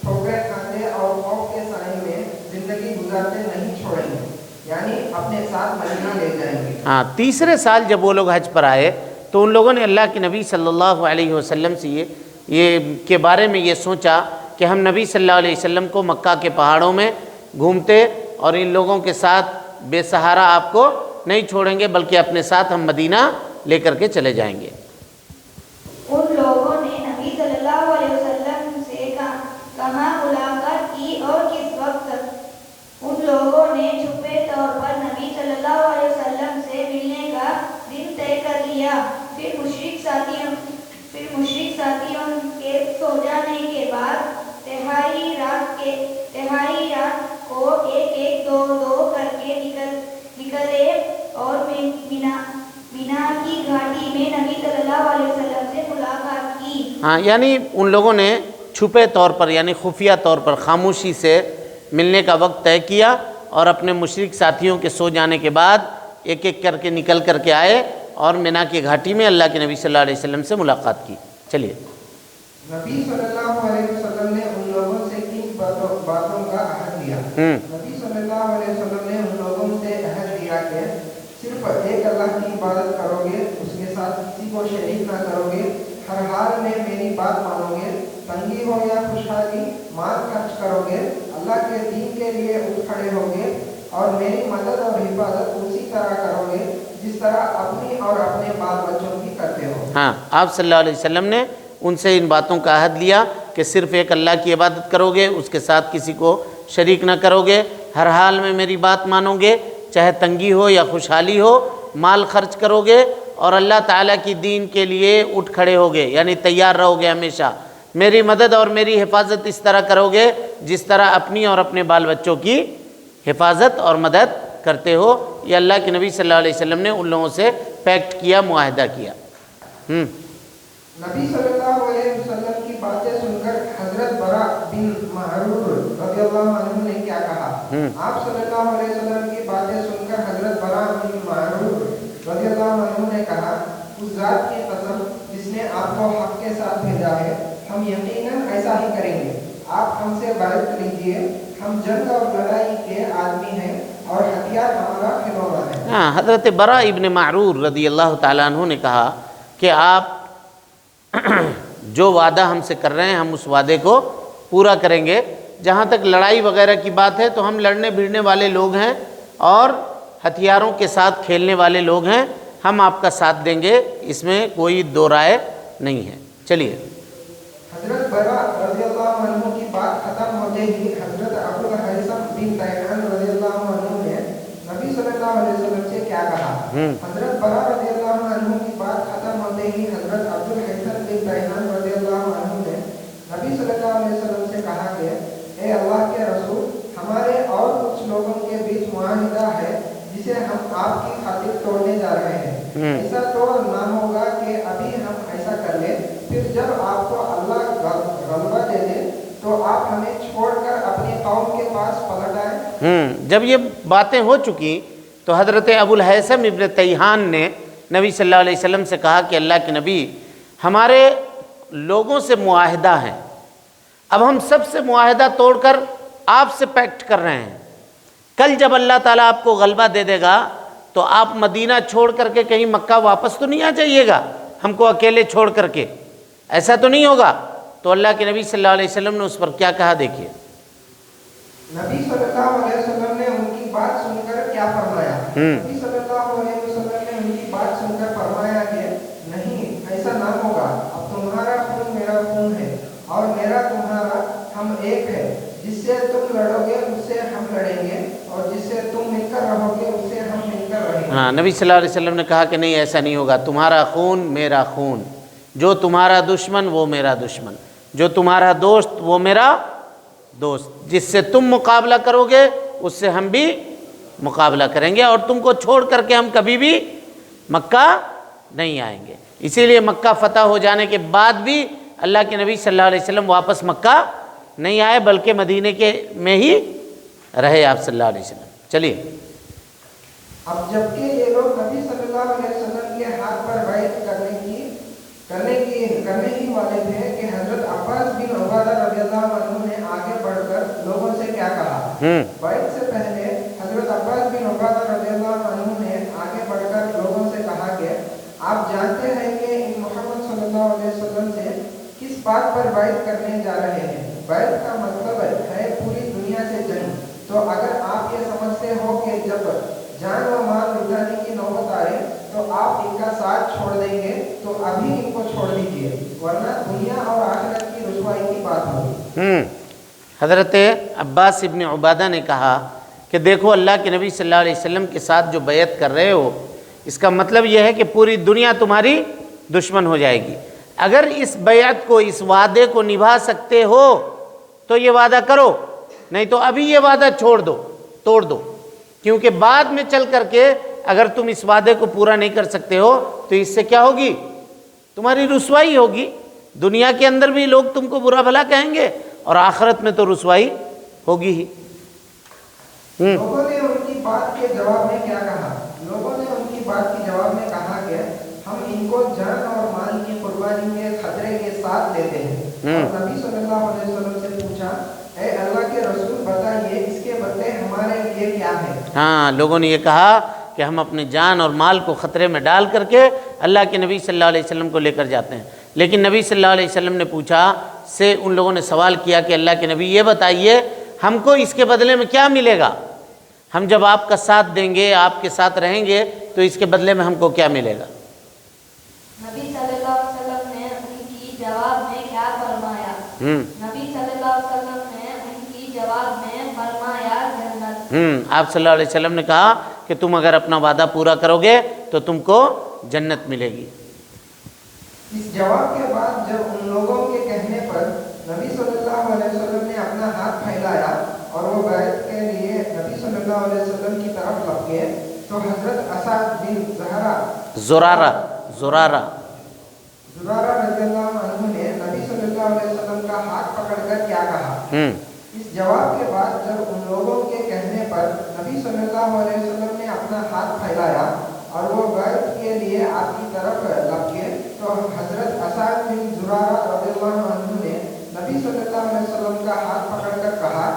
ठोकरें खाते और खौफ के साए में जिंदगी गुजारते नहीं छोड़ेंगे, यानी अपने साथ मदीना ले जाएंगे। हाँ, तीसरे साल जब वो लोग हज पर आए तो उन लोगों ने अल्लाह के नबी सल्लल्लाहु अलैहि वसल्लम से ये के बारे में ये सोचा कि हम नबी सल्लल्लाहु अलैहि वसल्लम को मक्का के पहाड़ों में घूमते और इन लोगों के साथ बेसहारा आपको नहीं छोड़ेंगे, बल्कि अपने साथ हम मदीना लेकर के चले जाएंगे। उन लोगों ने नबी सल्लल्लाहु अलैहि वसल्लम से कहाँ मुलाकात की और किस वक्त? उन लोगों ने छुपे तौर पर नबी सल्लल्लाहु अलैहि वसल्लम से मिलने का दिन तय कर लिया। फिर मुशरिक साथियों के सो जाने के बाद तिहाई रात को एक दो करके निकले और मीना की घाटी में नबी सल्लल्लाहु अलैहि वसल्लम से मुलाकात की। हाँ, यानी उन लोगों ने छुपे तौर पर यानी खुफिया तौर पर खामोशी से मिलने का वक्त तय किया और अपने मुशरिक साथियों के सो जाने के बाद एक एक करके निकल करके आए और मीना की घाटी में अल्लाह के नबी सल्लल्लाहु अलैहि वसल्लम से मुलाकात की। चलिए, नबी सल्लल्लाहु अलैहि वसल्लम ने उन लोगों से किन बातों का अहद लिया? नबी सल्लल्लाहु अलैहि वसल्लम ने उन लोगों से अहद लिया कि सिर्फ एक अल्लाह की इबादत करोगे, उसके साथ किसी को शरीक ना करोगे, हर हाल में मेरी बात मानोगे, तंगी हो या खुशहाली माल खर्च करोगे, अल्लाह के दीन के लिए उठ खड़े होगे और मेरी मदद और हिफाजत उसी तरह करोगे जिस तरह अपनी और अपने बाल बच्चों की करते हो। हाँ, आप सल्लल्लाहु अलैहि वसल्लम ने उनसे इन बातों का अहद लिया कि सिर्फ एक अल्लाह की इबादत करोगे, उसके साथ किसी को शरीक ना करोगे, हर हाल में मेरी बात मानोगे, चाहे तंगी हो या खुशहाली हो, माल खर्च करोगे और अल्लाह ताला की दीन के लिए उठ खड़े होगे, यानी तैयार रहोगे हमेशा, मेरी मदद और मेरी हिफाजत इस तरह करोगे जिस तरह अपनी और अपने बाल बच्चों की हिफाजत और मदद करते हो। ये अल्लाह के नबी सल्लल्लाहु अलैहि वसल्लम ने उन लोगों से पैक्ट किया, मुआहदा किया। नबी सल्लल्लाहु अलैहि वसल्लम की बातें सुनकर हजरत बरा बिन महरूर रज़ियल्लाहु अन्हु ने क्या कहा? आप सल्लल्लाहु अलैहि वसल्लम की बातें सुनकर हजरत बरा बिन महरूर रज़ियल्लाहु अन्हु ने कहा, उस जात की कसम जिसने आपको हक के साथ भेजा है, हम यकीनन ऐसा ही करेंगे। आप हमसे बैत लीजिए, हम जंग और लड़ाई के आदमी हैं और हथियार हमारा खिलौना है। हाँ, हज़रत बरा इब्न मारूर रज़ियल्लाहु ताला अन्हु ने कहा कि आप जो वादा हमसे कर रहे हैं हम उस वादे को पूरा करेंगे। जहाँ तक लड़ाई वगैरह की बात है तो हम लड़ने भिड़ने वाले लोग हैं और हथियारों के साथ खेलने वाले लोग हैं, हम आपका साथ देंगे, इसमें कोई दो राय नहीं है। चलिए, हजरत बरा रज़ियल्लाहु अन्हु की बात खत्म होते ही हजरत अबुल हैसम बिन तैहान रज़ियल्लाहु अन्हु ने नबी सल्लल्लाहु अलैहि वसल्लम से क्या कहा? हजरत बरा रज़ियल्लाहु अन्हु की बात खत्म होते ही हजरत अबुल हैसम बिन तैहान रज़ियल्लाहु अन्हु ने नबी सल्लल्लाहु अलैहि वसल्लम से कहा कि ए अल्लाह के रसूल, हमारे और कुछ लोगों के बीच मुआहिदा है जिसे हम आपकी खातिर तोड़ने जा रहे हैं। ऐसा तो ना होगा कि अभी हम ऐसा कर ले, फिर जब आपको अल्लाह गलबा दे दे तो आप हमें छोड़कर अपनी कौम के पास पलट आए। जब ये बातें हो चुकी तो हज़रत अबुल हैसम इब्न तैहान ने नबी सल्लल्लाहु अलैहि वसल्लम से कहा कि अल्लाह के नबी, हमारे लोगों से मुआहिदा है, अब हम सबसे मुआहिदा तोड़कर आपसे पैक्ट कर रहे हैं। कल जब अल्लाह ताला आपको गलबा दे देगा तो आप मदीना छोड़ करके कहीं मक्का वापस तो नहीं आ जाइएगा हमको अकेले छोड़ करके, ऐसा तो नहीं होगा। तो अल्लाह के नबी सल्लल्लाहु अलैहि वसल्लम ने उस पर क्या कहा, देखिए। नबी सल्लल्लाहु अलैहि वसल्लम ने उनकी बात सुनकर क्या फरमाया? नबी सल्लल्लाहु अलैहि वसल्लम ने उनकी बात सुनकर फरमाया कि नहीं, ऐसा ना होगा। अब तुम्हारा खून मेरा खून है और मेरा तुम्हारा हम एक है। जिससे तुम लड़ोगे उससे हम लड़ेंगे और जिससे तुम मिलकर रहोगे उससे हम मिलकर रहेंगे। हाँ, نبی صلی اللہ علیہ وسلم نے کہا کہ نہیں ایسا نہیں ہوگا، تمہارا خون میرا خون، جو تمہارا دشمن وہ میرا دشمن، جو تمہارا دوست وہ میرا دوست، جس سے تم مقابلہ کرو گے اس سے ہم بھی مقابلہ کریں گے، اور تم کو چھوڑ کر کے ہم کبھی بھی مکہ نہیں آئیں گے۔ اسی لیے مکہ فتح ہو جانے کے بعد بھی اللہ کے نبی صلی اللہ علیہ وسلم واپس مکہ نہیں آئے، بلکہ مدینے کے میں ہی رہے آپ صلی اللہ علیہ وسلم۔ چلیے، اب جبکہ یہ لوگ نبی صلی اللہ علیہ وسلم کے ہاتھ پر بیعت کرنے ہی والے تھے کہ حضرت عباس بن عبادہ رضی اللہ عنہ نے آگے بڑھ کر لوگوں سے کیا کہا؟ بیعت سے پہلے حضرت عباس بن عبادہ رضی اللہ عنہ نے آگے بڑھ کر لوگوں سے کہا کہ آپ جانتے ہیں کہ محمد صلی اللہ علیہ وسلم سے کس بات پر بیعت کرنے جا رہے ہیں؟ بیعت کا مطلب ہے پوری دنیا سے جنگ۔ تو اگر آپ یہ سمجھتے ہو کہ جب جان و مال لٹانے کی نوبت آئے تو آپ ان کا ساتھ چھوڑ دیں گے تو ابھی ان کو چھوڑ دیجیے، ورنہ دنیا اور آخرت کی رسوائی کی بات ہوگی۔ حضرت عباس ابن عبادہ نے کہا کہ دیکھو اللہ کے نبی صلی اللہ علیہ وسلم کے ساتھ جو بیعت کر رہے ہو، اس کا مطلب یہ ہے کہ پوری دنیا تمہاری دشمن ہو جائے گی۔ اگر اس بیعت کو، اس وعدے کو نبھا سکتے ہو تو یہ وعدہ کرو، نہیں تو ابھی یہ وعدہ چھوڑ دو، توڑ دو، کیونکہ بعد میں چل کر کے اگر تم اس وعدے کو پورا نہیں کر سکتے ہو تو اس سے کیا ہوگی؟ تمہاری رسوائی ہوگی۔ دنیا کے اندر بھی لوگ تم کو برا بھلا کہیں گے اور آخرت میں تو رسوائی ہوگی ہی۔ لوگوں نے ان کی بات کے جواب میں کیا کہا؟ لوگوں نے ان کی بات کے جواب میں کہا کہ ہم ان کو جان اور مال کی قربانی کے خطرے کے ساتھ لیتے ہیں، اور نبی صلی اللہ علیہ وسلم سے پوچھا، اے اللہ کے رسول بتائیے اس کے بدلے ہمارے لیے کیا ہے؟ ہاں، لوگوں نے یہ کہا کہ ہم اپنے جان اور مال کو خطرے میں ڈال کر کے اللہ کے نبی صلی اللہ علیہ وسلم کو لے کر جاتے ہیں، لیکن نبی صلی اللہ علیہ وسلم نے پوچھا سے ان لوگوں نے سوال کیا کہ اللہ کے نبی یہ بتائیے ہم کو اس کے بدلے میں کیا ملے گا؟ ہم جب آپ کا ساتھ دیں گے، آپ کے ساتھ رہیں گے تو اس کے بدلے میں ہم کو کیا ملے گا؟ نبی صلی اللہ علیہ وسلم نے ان کی جواب میں کیا فرمایا؟ نبی صلی اللہ علیہ وسلم نے ان کی جواب میں فرمایا جنت۔ آپ صلی اللہ علیہ وسلم نے کہا کہ تم اگر اپنا وعدہ پورا کرو گے تو تم کو جنت ملے گی۔ اس جواب کے بعد جب ان لوگوں کے کہنے پر نبی صلی اللہ علیہ وسلم نے اپنا ہاتھ پھیلایا اور وہ بیعت کے لیے نبی صلی اللہ علیہ وسلم کی طرف لپکے تو حضرت اسعد بن زرارہ رضی اللہ عنہ نے نبی صلی اللہ علیہ وسلم کا ہاتھ پکڑ کر کیا کہا؟ اس جواب کے بعد جب ان لوگوں کے کہنے پر نبی صلی اللہ علیہ وسلم نے اپنا ہاتھ پھیلایا اور وہ بیعت کے لیے آپ کی طرف لپکے تو حضرت اسعد بن زرارہ رضی اللہ عنہ نے نبی صلی اللہ علیہ وسلم کا ہاتھ پکڑ کر کہا،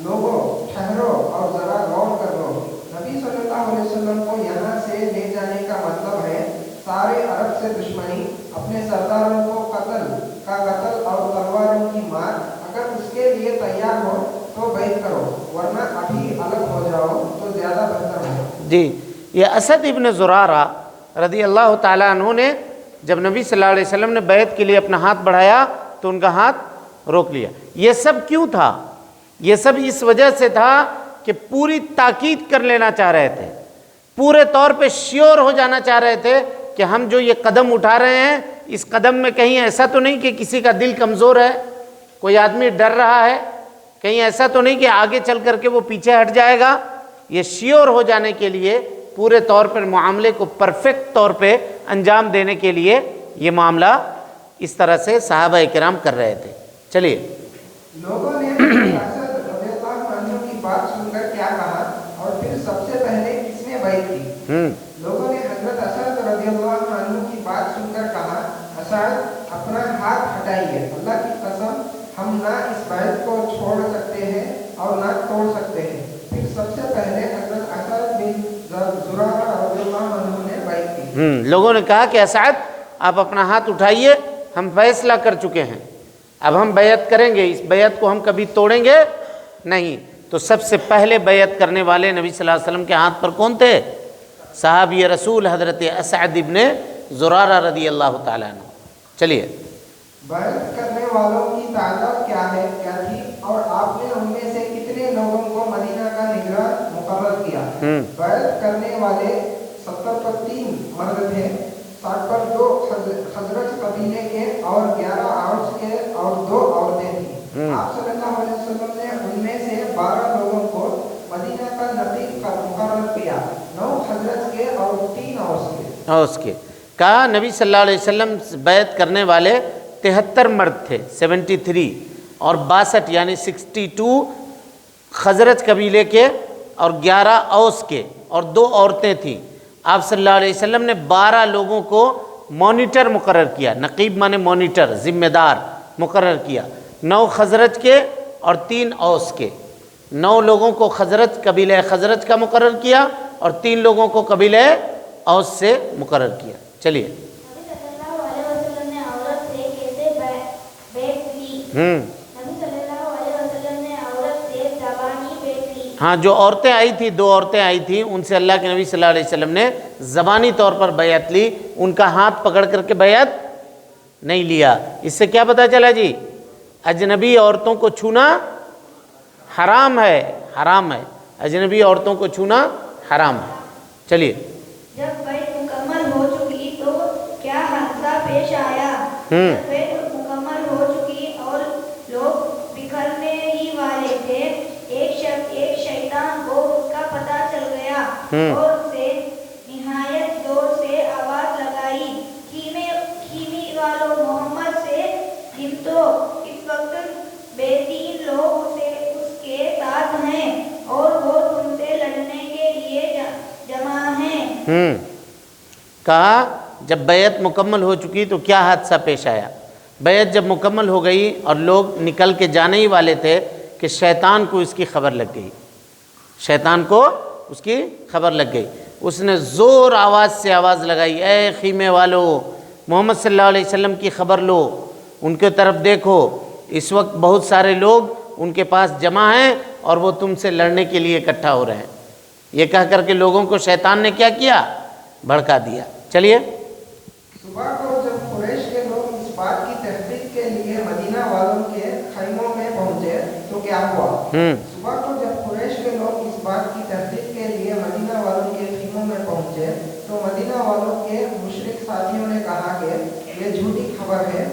لوگوں ٹھہرو اور ذرا غور کر لو، نبی صلی اللہ علیہ وسلم کو یہاں سے لے جانے کا مطلب ہے سارے عرب سے دشمنی، اپنے سرداروں کو قتل اور تلواروں کی مار۔ اگر اس کے لیے تیار ہو تو بیعت کرو، ورنہ ابھی الگ ہو جاؤ تو زیادہ بہتر ہو۔ جی، یہ اسد ابن زرارہ رضی اللہ تعالیٰ عنہ نے جب نبی صلی اللہ علیہ وسلم نے بیعت کے لیے اپنا ہاتھ بڑھایا تو ان کا ہاتھ روک لیا۔ یہ سب کیوں تھا؟ یہ سب اس وجہ سے تھا کہ پوری تاکید کر لینا چاہ رہے تھے، پورے طور پہ شیور ہو جانا چاہ رہے تھے کہ ہم جو یہ قدم اٹھا رہے ہیں اس قدم میں کہیں ایسا تو نہیں کہ کسی کا دل کمزور ہے، کوئی آدمی ڈر رہا ہے، کہیں ایسا تو نہیں کہ آگے چل کر کے وہ پیچھے ہٹ جائے گا۔ یہ شیور ہو جانے کے لیے پورے طور پر معاملے کو پرفیکٹ طور پہ انجام دینے کے لیے یہ معاملہ اس طرح سے صحابہ کرام کر رہے تھے۔ چلیے، لوگوں نے اسد رضی اللہ عنہ کی بات سن کر کیا کہا اور پھر سب سے پہلے کس نے بیعت کی؟ لوگوں نے حضرت اسد رضی اللہ عنہ کی بات سن کر کہا، اسد اپنا ہاتھ ہٹائیے، اللہ کی قسم ہم نہ اس بیعت کو چھوڑ سکتے ہیں اور نہ توڑ سکتے ہیں۔ پھر سب سے پہلے حضرت اسد بن زرارہ رضی اللہ عنہ نے بیعت کی۔ لوگوں نے کہا کہ اسعد آپ اپنا ہاتھ اٹھائیے، ہم فیصلہ کر چکے ہیں، اب ہم بیعت کریں گے، اس بیعت کو ہم کبھی توڑیں گے نہیں۔ تو سب سے پہلے بیعت کرنے والے نبی صلی اللہ علیہ وسلم کے ہاتھ پر کون تھے؟ صحابی رسول حضرت اسعد ابن زرارہ رضی اللہ تعالیٰ عنہ۔ چلیے، بیعت کرنے والوں کی تعداد کیا تھی اور آپ نے ان میں سے کتنے لوگوں کو مدینہ کا نگراں مقرر کیا؟ بیعت کرنے والے 70 पर 3 मर्द थे, 60 पर 2 खजरज कबीले के और 11 औस के और 2 औरतें थी। आप सल्लल्लाहु अलैहि वसल्लम ने उनमें से 12 लोगों को मदीना का नकीब मुकर्रर किया, 9 खजरज के और 3 औस के। कहा नबी सल्लल्लाहु अलैहि वसल्लम बैत करने वाले 73 मर्द थे, 73, और 62 यानी 62 खजरज कबीले के और 11 औस के और 2 औरतें थीं। आप सल्लल्लाहु अलैहि वसल्लम ने 12 लोगों को मॉनिटर मुकर्रर किया, नकीब माने मॉनिटर, जिम्मेदार मुकर्रर किया, 9 खजरज के और 3 औस के। 9 लोगों को खजरज कबीले खजरज का मुकर्रर किया और 3 लोगों को कबीले औस से मुकर्रर किया। चलिए, नबी सल्लल्लाहु अलैहि वसल्लम ने औरत से कैसे बैत ली? नबी सल्लल्लाहु अलैहि वसल्लम ने औरत से ज़बानी बैत ली। हाँ, जो औरतें आई थी, 2 औरतें आई थी, उनसे अल्लाह के नबी सल्लल्लाहु अलैहि वसल्लम ने ज़बानी तौर पर बैत ली, उनका हाथ पकड़ करके बैत नहीं लिया। इससे क्या पता चला जी? अजनबी औरतों को छूना हराम है, हराम है, अजनबी औरतों को छूना हराम है। चलिए, जब बैत मुकम्मल हो चुकी तो क्या हादसा पेश आया? जब बैत मुकम्मल हो चुकी और लोग बिखरने ही वाले थे, एक शैतान को उसका पता चल गया और उसे निहायत जोर से आवाज लगाई, खीमी वालों मोहम्मद से निपटो, इस वक्त बेदीन लोग उसके साथ हैं और वो तुमसे लड़ने के लिए जमा हैं। कहा जब बैत मुकम्मल हो चुकी तो क्या हादसा पेश आया? बैत जब मुकम्मल हो गई और लोग निकल के जाने ही वाले थे कि शैतान को इसकी खबर लग गई, शैतान को उसकी खबर लग गई। उसने ज़ोर आवाज़ से आवाज़ लगाई, ए खीमे वालों, मोहम्मद सल्लल्लाहु अलैहि वसल्लम की खबर लो, उनके तरफ देखो, इस वक्त बहुत सारे लोग उनके पास जमा हैं और वो तुमसे लड़ने के लिए इकट्ठा हो रहे हैं। ये कह करके लोगों को शैतान ने क्या किया? भड़का दिया। चलिए, सुबह को जब कुरैश के लोग इस बात की तहकीक के लिए मदीना वालों के खैमों में पहुंचे तो क्या हुआ? सुबह को जब कुरैश के लोग इस बात की तहकीक के लिए मदीना वालों के खैमों में पहुंचे तो मदीना वालों के मुशरिक साथियों ने कहा कि ये झूठी खबर है,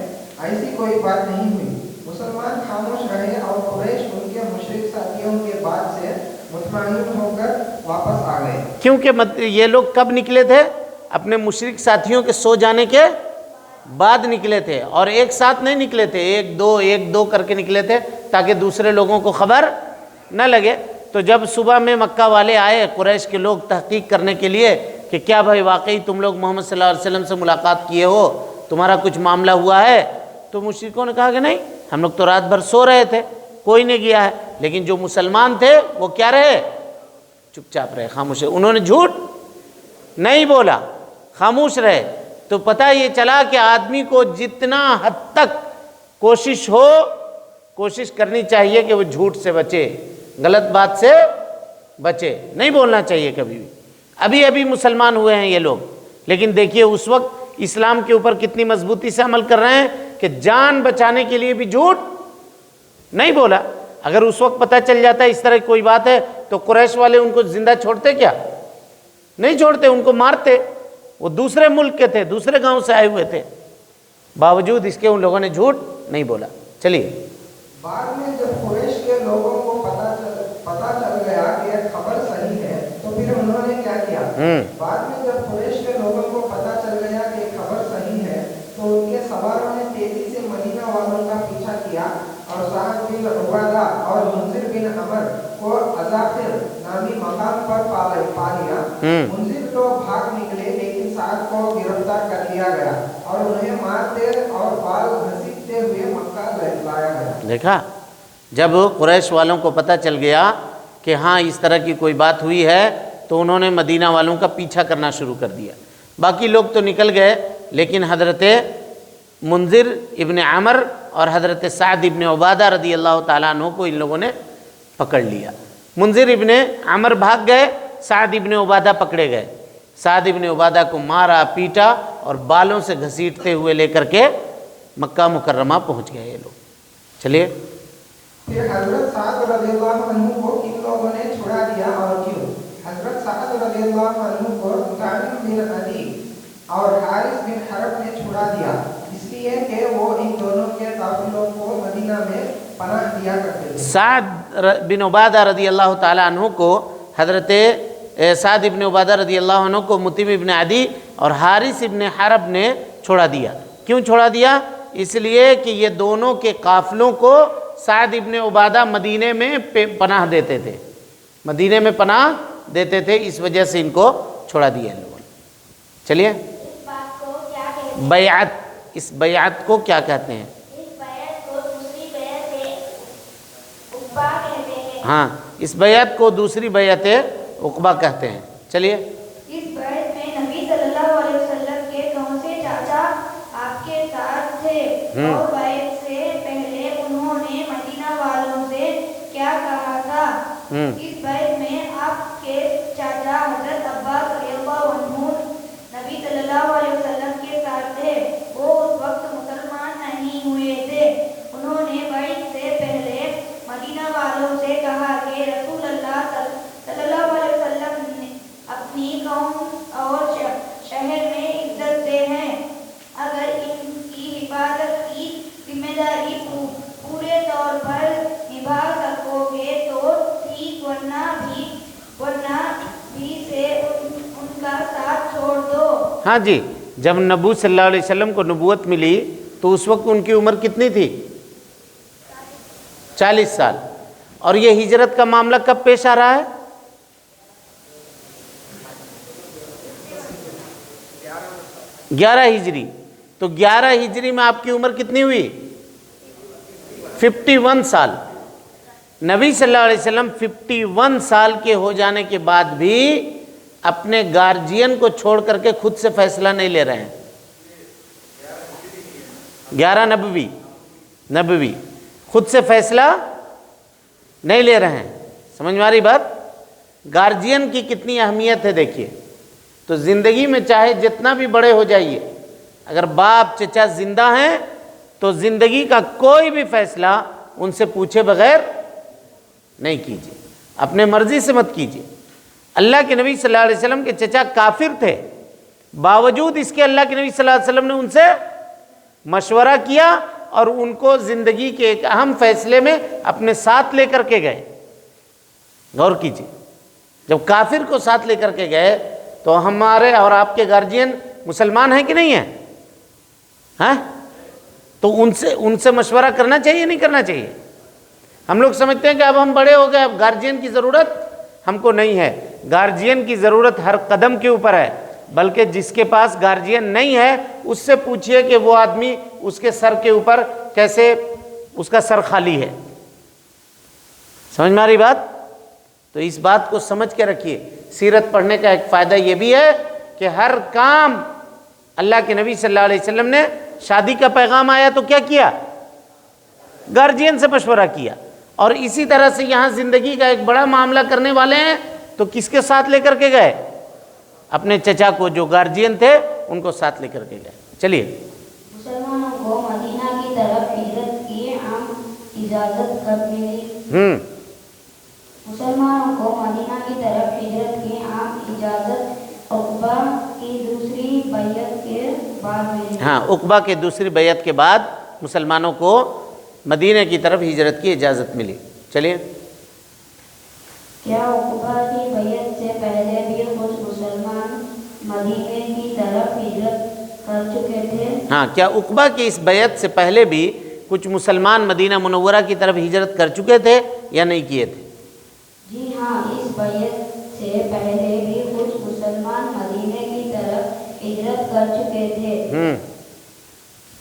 ऐसी कोई बात नहीं हुई। मुसलमान खामोश रहे और कुरैश उनके मुशरिक साथियों के बात से मुतमईन होकर वापस आ गए। क्योंकि ये लोग कब निकले थे? अपने मुशरिक साथियों के सो जाने के बाद निकले थे, और एक साथ नहीं निकले थे, एक दो करके निकले थे ताकि दूसरे लोगों को खबर न लगे। तो जब सुबह में मक्का वाले आए, कुरैश के लोग तहकीक करने के लिए कि क्या भाई वाकई तुम लोग मोहम्मद सल्लल्लाहु अलैहि वसल्लम से मुलाकात किए हो, तुम्हारा कुछ मामला हुआ है? तो मुशरिकों ने कहा कि नहीं, हम लोग तो रात भर सो रहे थे, कोई नहीं गया है। लेकिन जो मुसलमान थे वो क्या रहे? चुपचाप रहे, खामोश रहे, उन्होंने झूठ नहीं बोला, खामोश रहे। तो पता ये चला कि आदमी को जितना हद तक कोशिश करनी चाहिए कि वो झूठ से बचे, गलत बात से बचे, नहीं बोलना चाहिए कभी भी। अभी अभी मुसलमान हुए हैं ये लोग, लेकिन देखिए उस वक्त इस्लाम के ऊपर कितनी मजबूती से अमल कर रहे हैं कि जान बचाने के लिए भी झूठ नहीं बोला। अगर उस वक्त पता चल जाता है इस तरह की कोई बात है तो कुरैश वाले उनको जिंदा छोड़ते क्या? नहीं छोड़ते, उनको मारते। वो दूसरे मुल्क के थे, दूसरे गांव से आए हुए थे, बावजूद इसके उन लोगों ने झूठ नहीं बोला। चलिए, बाद में जब कुरैश के लोगों को पता चल गया कि यह खबर सही है तो फिर उन्होंने क्या किया? बाद में जब कुरैश के लोगों को पता चल गया कि खबर सही है तो उनके सवारों ने तेजी से मदीना वालों का पीछा किया और साद बिन उबादा और मुंजिर बिन अमर को अज़ाफिर नामी मकाम पर पा लिया। मुंजिर तो भाग निकले लेकिन साद को गिरफ्तार कर लिया गया और उन्हें मारते और बाल घसीटते हुए मक्का लाया गया। देखा, जब कुरैश वालों को पता चल गया कि हाँ इस तरह की कोई बात हुई है तो उन्होंने मदीना वालों का पीछा करना शुरू कर दिया। बाकी लोग तो निकल गए, लेकिन हज़रत मुंजिर इब्न अमर और हज़रत साद इब्न उबादा रदी अल्लाह ताला अन्हु को इन लोगों ने पकड़ लिया। मुंजिर इब्न अमर भाग गए, साद इब्न उबादा पकड़े गए। साद इब्न उबादा को मारा, पीटा और बालों से घसीटते हुए लेकर के मक्का मुकर्रमा पहुंच गए ये लोग। चलिए, फिर हजरत साद रज़ियल्लाहु अन्हु को इन लोगों ने छुड़ा दिया। और क्यों? हजरत साद रज़ियल्लाहु अन्हु को मुताइम बिन अदी और हारिस बिन हरब ने छुड़ा दिया, इसलिए कि वो इन दोनों के काफिलों को मदीना में पनाह दिया करते थे। साद बिन उबादा रदी अल्लाह ताला अन्हु को हज़रत साद इब्न उबादा रदी अल्लाह अन्हु को मुतीम इब्न अदी और हारिस इब्न हरब ने छोड़ा दिया। क्यों छोड़ा दिया? इसलिए कि ये दोनों के काफिलों को साद इब्न उबादा मदीने में पनाह देते थे, मदीने में पनाह देते थे, इस वजह से इनको छोड़ा दिया इन लोगों ने। चलिए, इस बात को क्या कहते हैं? बैअत, इस बैअत को क्या कहते हैं? इस बैत को दूसरी बैत से उक़बा कहते हैं। हाँ, इस बैअत को दूसरी बैअत उक़बा कहते हैं। चलिए, इस बैत में नबी सल्लल्लाहु अलैहि वसल्लम के कौन से चाचा आपके साथ थे और बैत से पहले उन्होंने मदीना वालों से क्या कहा था? इस बैत में आपके चाचा हजरत अब्बास रज़ियल्लाहु अन्हु नबी सल्लल्लाहु अलैहि वसल्लम के साथ थे। वो उस वक्त मुसलमान नहीं हुए थे। उन्होंने बैत से पहले मदीना वालों से कहा कि रसूल अल्लाह सल्लल्लाहु अलैहि वसल्लम ने अपनी कौम और शहर में इज्जत से हैं, अगर इनकी हिफाजत की जिम्मेदारी पूरे तौर पर निभा सकोगे तो ठीक, वरना भी से उनका साथ छोड़ दो। हाँ जी, जब नबी सल्लल्लाहु अलैहि वसल्लम को नबूवत मिली तो उस वक्त उनकी उम्र कितनी थी? 40 साल। और ये हिजरत का मामला कब पेश आ रहा है? 11 हिजरी। तो 11 हिजरी में आपकी उम्र कितनी हुई? 51 साल। नबी सल्लल्लाहु अलैहि वसल्लम 51 साल के हो जाने के बाद भी अपने गार्जियन को छोड़ करके खुद से फैसला नहीं ले रहे हैं। 11 नबवी खुद से फैसला नहीं ले रहे हैं। समझ में आ रही बात? गार्जियन की कितनी अहमियत है देखिए। तो ज़िंदगी में चाहे जितना भी बड़े हो जाइए, अगर बाप चचा जिंदा हैं तो ज़िंदगी का कोई भी फैसला उनसे पूछे बगैर नहीं कीजिए, अपने मर्जी से मत कीजिए। अल्लाह के नबी सल्लल्लाहु अलैहि वसल्लम के चचा काफिर थे, बावजूद इसके अल्लाह के नबी सल्लल्लाहु अलैहि वसल्लम ने उनसे मशवरा किया और उनको ज़िंदगी के एक अहम फैसले में अपने साथ लेकर के गए। गौर कीजिए, जब काफिर को साथ लेकर के गए तो हमारे और आपके गार्जियन मुसलमान हैं कि नहीं हैं? हैं? तो उनसे मशवरा करना चाहिए नहीं करना चाहिए? हम लोग समझते हैं कि अब हम बड़े हो गए, अब गार्जियन की ज़रूरत हमको नहीं है। गार्जियन की ज़रूरत हर कदम के ऊपर है, बल्कि जिसके पास गार्जियन नहीं है उससे पूछिए कि वो आदमी उसके सर के ऊपर कैसे उसका सर खाली है। समझ में आ रही बात? तो इस बात को समझ के रखिए। सीरत पढ़ने का एक फ़ायदा ये भी है कि हर काम अल्लाह के नबी सल्लल्लाहु अलैहि वसल्लम ने, शादी का पैगाम आया तो क्या किया? गार्जियन से मशवरा किया। और इसी तरह से यहाँ ज़िंदगी का एक बड़ा मामला करने वाले हैं तो किसके साथ लेकर के गए? अपने चचा को, जो गार्जियन थे उनको साथ लेकर के गए। चलिए, मुसलमानों को मदीना की तरफ हिजरत की आम इजाज़त कब मिली? मुसलमानों को मदीना की तरफ हिजरत की आम इजाज़त उक़बा की दूसरी बैअत के बाद मिली। हाँ, उक़बा के दूसरी बैअत के बाद मुसलमानों को मदीने की तरफ हिजरत की इजाज़त मिली। चलिए, क्या उक़बा की बैअत से पहले भी कुछ मुसलमान मदीने की तरफ हिजरत कर चुके थे? हाँ, क्या उक़बा की इस बैअत से पहले भी कुछ मुसलमान मदीना मुनव्वरा की तरफ हिजरत कर चुके थे या नहीं किए थे? जी हाँ, इस बैअत से पहले भी कुछ मुसलमान मदीने की तरफ हिजरत कर चुके थे।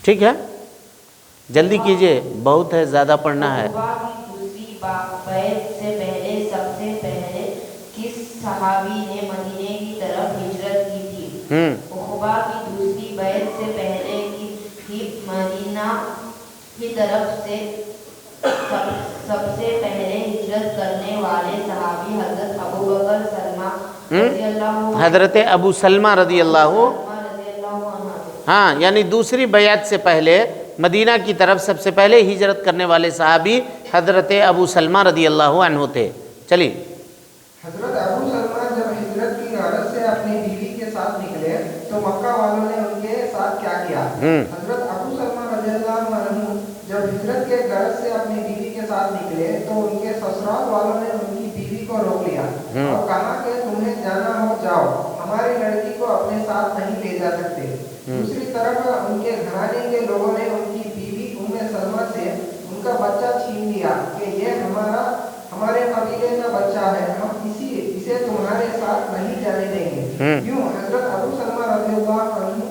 ठीक है, जल्दी कीजिए, बहुत है, ज़्यादा पढ़ना है। उक़बा की दूसरी बैअत से पहले सबसे पहले किस सहाबी ने मदीने की तरफ हिजरत की थी? उक़बा की दूसरी बैअत से पहले की मदीना की तरफ से सबसे पहले हिजरत करने वाले सहाबी हज़रत अबू बकर सलमा हज़रत अबू सलमा रज़ी अल्लाह, हाँ, यानी दूसरी बैअत से पहले मदीना की तरफ सबसे पहले हिजरत करने वाले सहाबी हज़रत अबू सलमा रज़ी अल्लाह अन्हु थे। चलिए, हज़रत अबू सलमा जब हिजरत मक्का वालों ने उनके साथ क्या किया। हजरत अबू सलमा रज़ियल्लाहु अन्हु जब हिजरत के गर्ज से अपनी बीवी के साथ निकले तो उनके ससुराल वालों ने उनकी बीवी को रोक लिया और कहा कि तुम्हें जाना हो जाओ, हमारी लड़की को अपने साथ नहीं ले जा सकते। दूसरी तरफ उनके घराने के लोगों ने उनकी बीवी उम्मे सलमा से उनका बच्चा छीन लिया कि ये हमारे कबीले का बच्चा है, हम इसे तुम्हारे साथ नहीं जाने देंगे। यूं हजरत अबू सलमा रज़ियल्लाहु अन्हु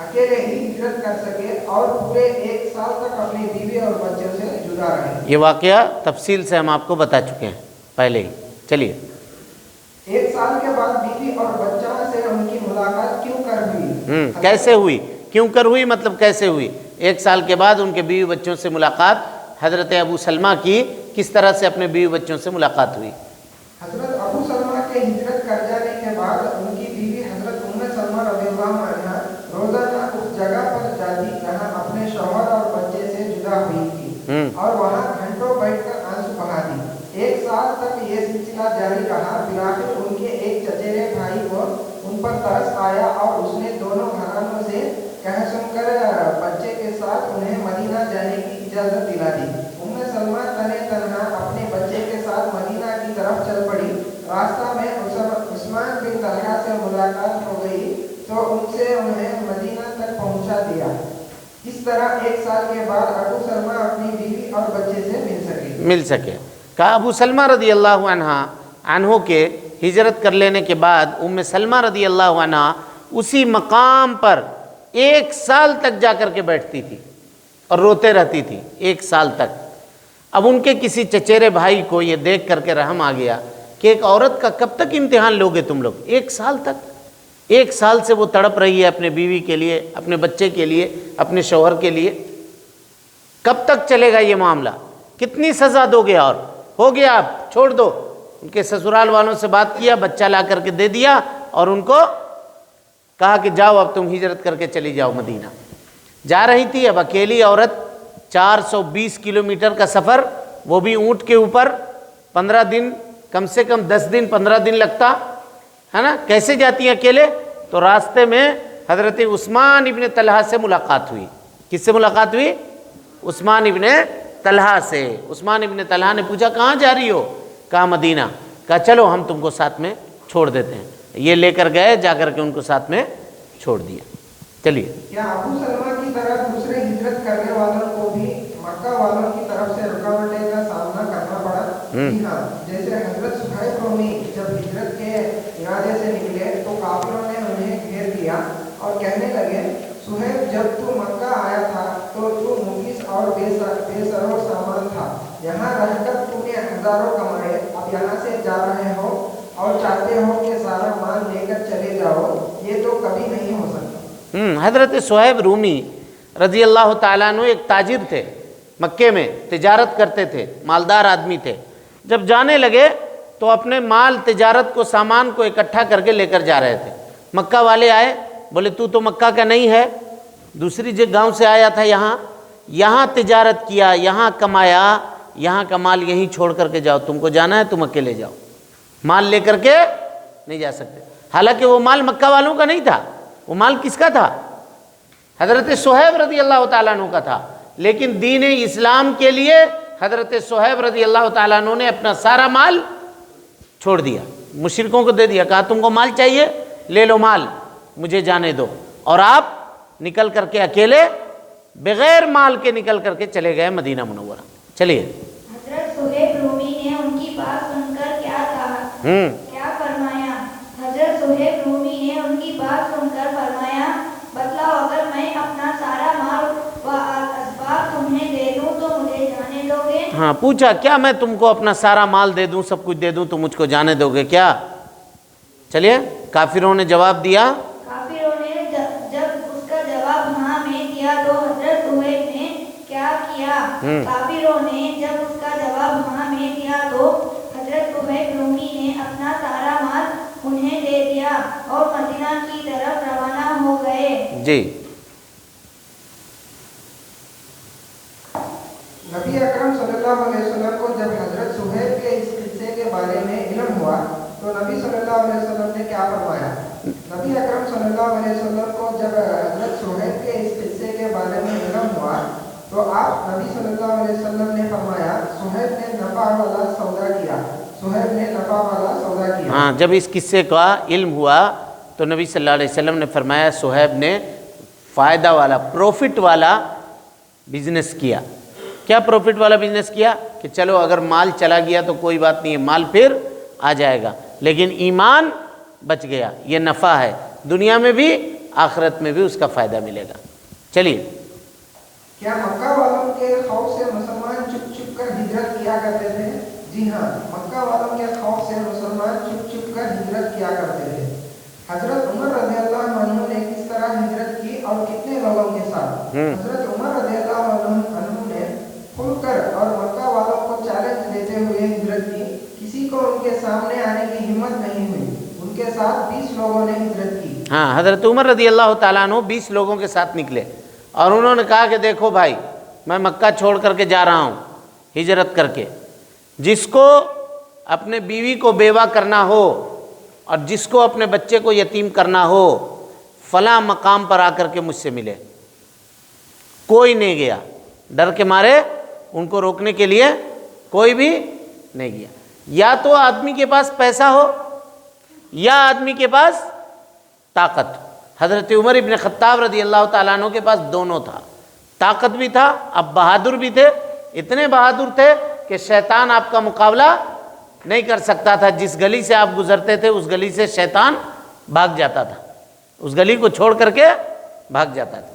अकेले ही हिजरत कर सके और पूरे 1 साल तक अपनी बीवी और बच्चों से जुदा रहे। ये वाकया तफसील से हम आपको बता चुके हैं पहले ही। चलिए, 1 साल के बाद बीवी और बच्चों से उनकी मुलाकात क्यों कर हुई? कैसे हुई, क्यों कर हुई, मतलब कैसे हुई? 1 साल के बाद उनके बीवी बच्चों से मुलाकात हजरत अबू सलमा की किस तरह से अपने बीवी बच्चों से मुलाकात हुई? हजरत अबू सलमा के हिजरत कर जाने के बाद उनकी बीवी हजरत उम्मे सलमा रज़ियल्लाहु अन्हा रोजाना उस जगह पर जाती जहां अपने शौहर और बच्चे से जुदा हुई थी और वहां घंटों बैठकर आंसू बहाती। 1 साल तक ये सिलसिला जारी रहा। फिर आखिर उनके एक चचेरे भाई को उन पर तरस आया और उसने दोनों घरानों से कह सुनकर बच्चे के साथ उन्हें मदीना जाने की इजाजत दिला दी। उम्मे सलमा तने तन्हा अपने बच्चे के साथ मदीना की तरफ चल पड़ी। रास्ता में उस्मान बिन तलहा से मुलाकात हो गई तो उनसे उन्हें मदीना तक पहुंचा दिया। इस तरह 1 साल के बाद अबू सलमा अपनी बीवी और बच्चे से मिल सके। कहा अबू सलमा रदी अल्लाह अन्हो के हिजरत कर लेने के बाद उम्मे सलमा रदी अल्लाह अन्हा उसी मकाम पर 1 साल तक जाकर के बैठती थी और रोते रहती थी 1 साल तक। अब उनके किसी चचेरे भाई को ये देख करके रहम आ गया कि एक औरत का कब तक इम्तिहान लोगे तुम लोग, 1 साल तक। 1 साल से वो तड़प रही है अपने बीवी के लिए, अपने बच्चे के लिए, अपने शौहर के लिए। कब तक चलेगा ये मामला, कितनी सज़ा दोगे? और हो गया, आप छोड़ दो। उनके ससुराल वालों से बात किया, बच्चा ला करके दे दिया और उनको कहा कि जाओ अब तुम हिजरत करके चली जाओ मदीना। जा रही थी अब अकेली औरत, 420 किलोमीटर का सफ़र, वो भी ऊँट के ऊपर। 15 दिन, कम से कम 10 दिन 15 दिन लगता है ना। कैसे जाती हैं अकेले? तो रास्ते में हज़रत उस्मान इब्न तलहा से मुलाकात हुई। किससे मुलाकात हुई? उस्मान इब्न तलहा से। उस्मान इब्न तलहा ने पूछा कहाँ जा रही हो? कहा मदीना। कहा चलो हम तुमको साथ में छोड़ देते हैं। ये लेकर गए, जाकर के उनको साथ में छोड़ दिया। चलिए, क्या अबू सलमा की तरह दूसरे हिजरत करने वालों को भी मक्का वालों की तरफ से रुकावटें का सामना करना पड़ा? जी हाँ, जैसे हजरत सुहैब रूमी जब हिजरत के इरादे से निकले तो काफिरों ने उन्हें घेर लिया और कहने लगे, सुहैब जब तू मक्का आया था तो तू मुफलिस और बेसरोर सामान था, यहाँ रहकर तूने हजारों कमाए, अब यहाँ से जा रहे हो और चाहते हो कि सारा माल लेकर चले जाओ, ये तो कभी नहीं हो सकता। हज़रत सुहैब रूमी रज़ी अल्लाह ताला अन्हु एक ताजिर थे, मक्के में तिजारत करते थे, मालदार आदमी थे। जब जाने लगे तो अपने माल, तिजारत को, सामान को इकट्ठा करके लेकर जा रहे थे। मक्का वाले आए, बोले तू तो मक्का का नहीं है, दूसरी जगह गांव से आया था, यहाँ तिजारत किया, यहाँ कमाया, यहाँ का माल यहीं छोड़ करके जाओ, तुमको जाना है तुम अकेले जाओ, माल लेकर के नहीं जा सकते। हालांकि वो माल मक्का वालों का नहीं था, वो माल किसका था? हज़रत सुहैब रज़ी अल्लाह ताला अन्हु का था। लेकिन दीन इस्लाम के लिए हज़रत सुहैब रज़ी अल्लाह ताला अन्हु ने अपना सारा माल छोड़ दिया, मुशरिकों को दे दिया। कहा तुमको माल चाहिए, ले लो माल, मुझे जाने दो। और आप निकल करके अकेले बगैर माल के निकल करके चले गए मदीना मुनव्वरा। चलिए, हजरत सुहैब रूमी ने उनकी बात सुनकर क्या कहा, क्या फरमाया? हजरत सुहैब रूमी ने उनकी बात सुनकर फरमाया, बतलाओ अगर मैं अपना सारा माल व असबाब तुम्हें दे दूं तो मुझे जाने दोगे? हाँ, पूछा क्या मैं तुमको अपना सारा माल दे दूं, सब कुछ दे दूं तो मुझको जाने दोगे क्या? चलिए, काफिरों ने जवाब दिया। काफिरों ने जब उसका जवाब हाँ में दिया तो हजरत सुहैब ने क्या किया? काफिरों ने जब उसका जवाब हाँ में दिया तो हजरत सुहैब रूमी ने अपना सारा माल उन्हें दे दिया और मदीना की तरफ रवाना हो गए। जी, नबी अकरम सल्लल्लाहु अलैहि वसल्लम को जब हजरत सुहैब के इस किस्से के बारे में इल्म हुआ तो नबी सल्लल्लाहु अलैहि वसल्लम ने क्या फरमाया? नबी अकरम सल्लल्लाहु अलैहि वसल्लम को जब तो आप नबी सल्लल्लाहु अलैहि वसल्लम ने फरमाया, सुहैब ने नफा वाला सौदा किया, सुहैब ने नफा वाला सौदा किया। हाँ, जब इस किस्से का इल्म हुआ तो नबी सल्लल्लाहु अलैहि वसल्लम ने फरमाया सुहैब ने फ़ायदा वाला, प्रॉफिट वाला बिजनेस किया। क्या प्रॉफिट वाला बिजनेस किया कि चलो अगर माल चला गया तो कोई बात नहीं है, माल फिर आ जाएगा, लेकिन ईमान बच गया, ये नफ़ा है, दुनिया में भी आखिरत में भी उसका फ़ायदा मिलेगा। चलिए, क्या मक्का वालों के खौफ से मुसलमान चुप चुप कर हिजरत किया करते थे? जी हाँ, मक्का वालों के खौफ से मुसलमान चुप चुप कर हिजरत किया करते थे। हजरत उमर रज़ियल्लाहु अन्हु ने किस तरह हिजरत की और कितने लोगों के साथ? हजरत उमर रज़ियल्लाहु अन्हु ने खुलकर और मक्का वालों को चैलेंज देते हुए हिजरत की। किसी को उनके सामने आने की हिम्मत नहीं हुई। उनके साथ 20 लोगों ने हिजरत की। हाँ, हज़रत उमर रज़ियल्लाहु ताला अन्हु 20 लोगों के साथ निकले और उन्होंने कहा कि देखो भाई, मैं मक्का छोड़ करके जा रहा हूँ हिजरत करके, जिसको अपने बीवी को बेवा करना हो और जिसको अपने बच्चे को यतीम करना हो, फला मकाम पर आकर के मुझसे मिले। कोई नहीं गया, डर के मारे उनको रोकने के लिए कोई भी नहीं गया। या तो आदमी के पास पैसा हो या आदमी के पास ताकत। हज़रत उमर इब्न ख़त्ताब रज़ियल्लाहु ताला अन्हु के पास दोनों था, ताकत भी था, अब बहादुर भी थे। इतने बहादुर थे कि शैतान आपका मुकाबला नहीं कर सकता था। जिस गली से आप गुजरते थे उस गली से शैतान भाग जाता था, उस गली को छोड़ करके भाग जाता था।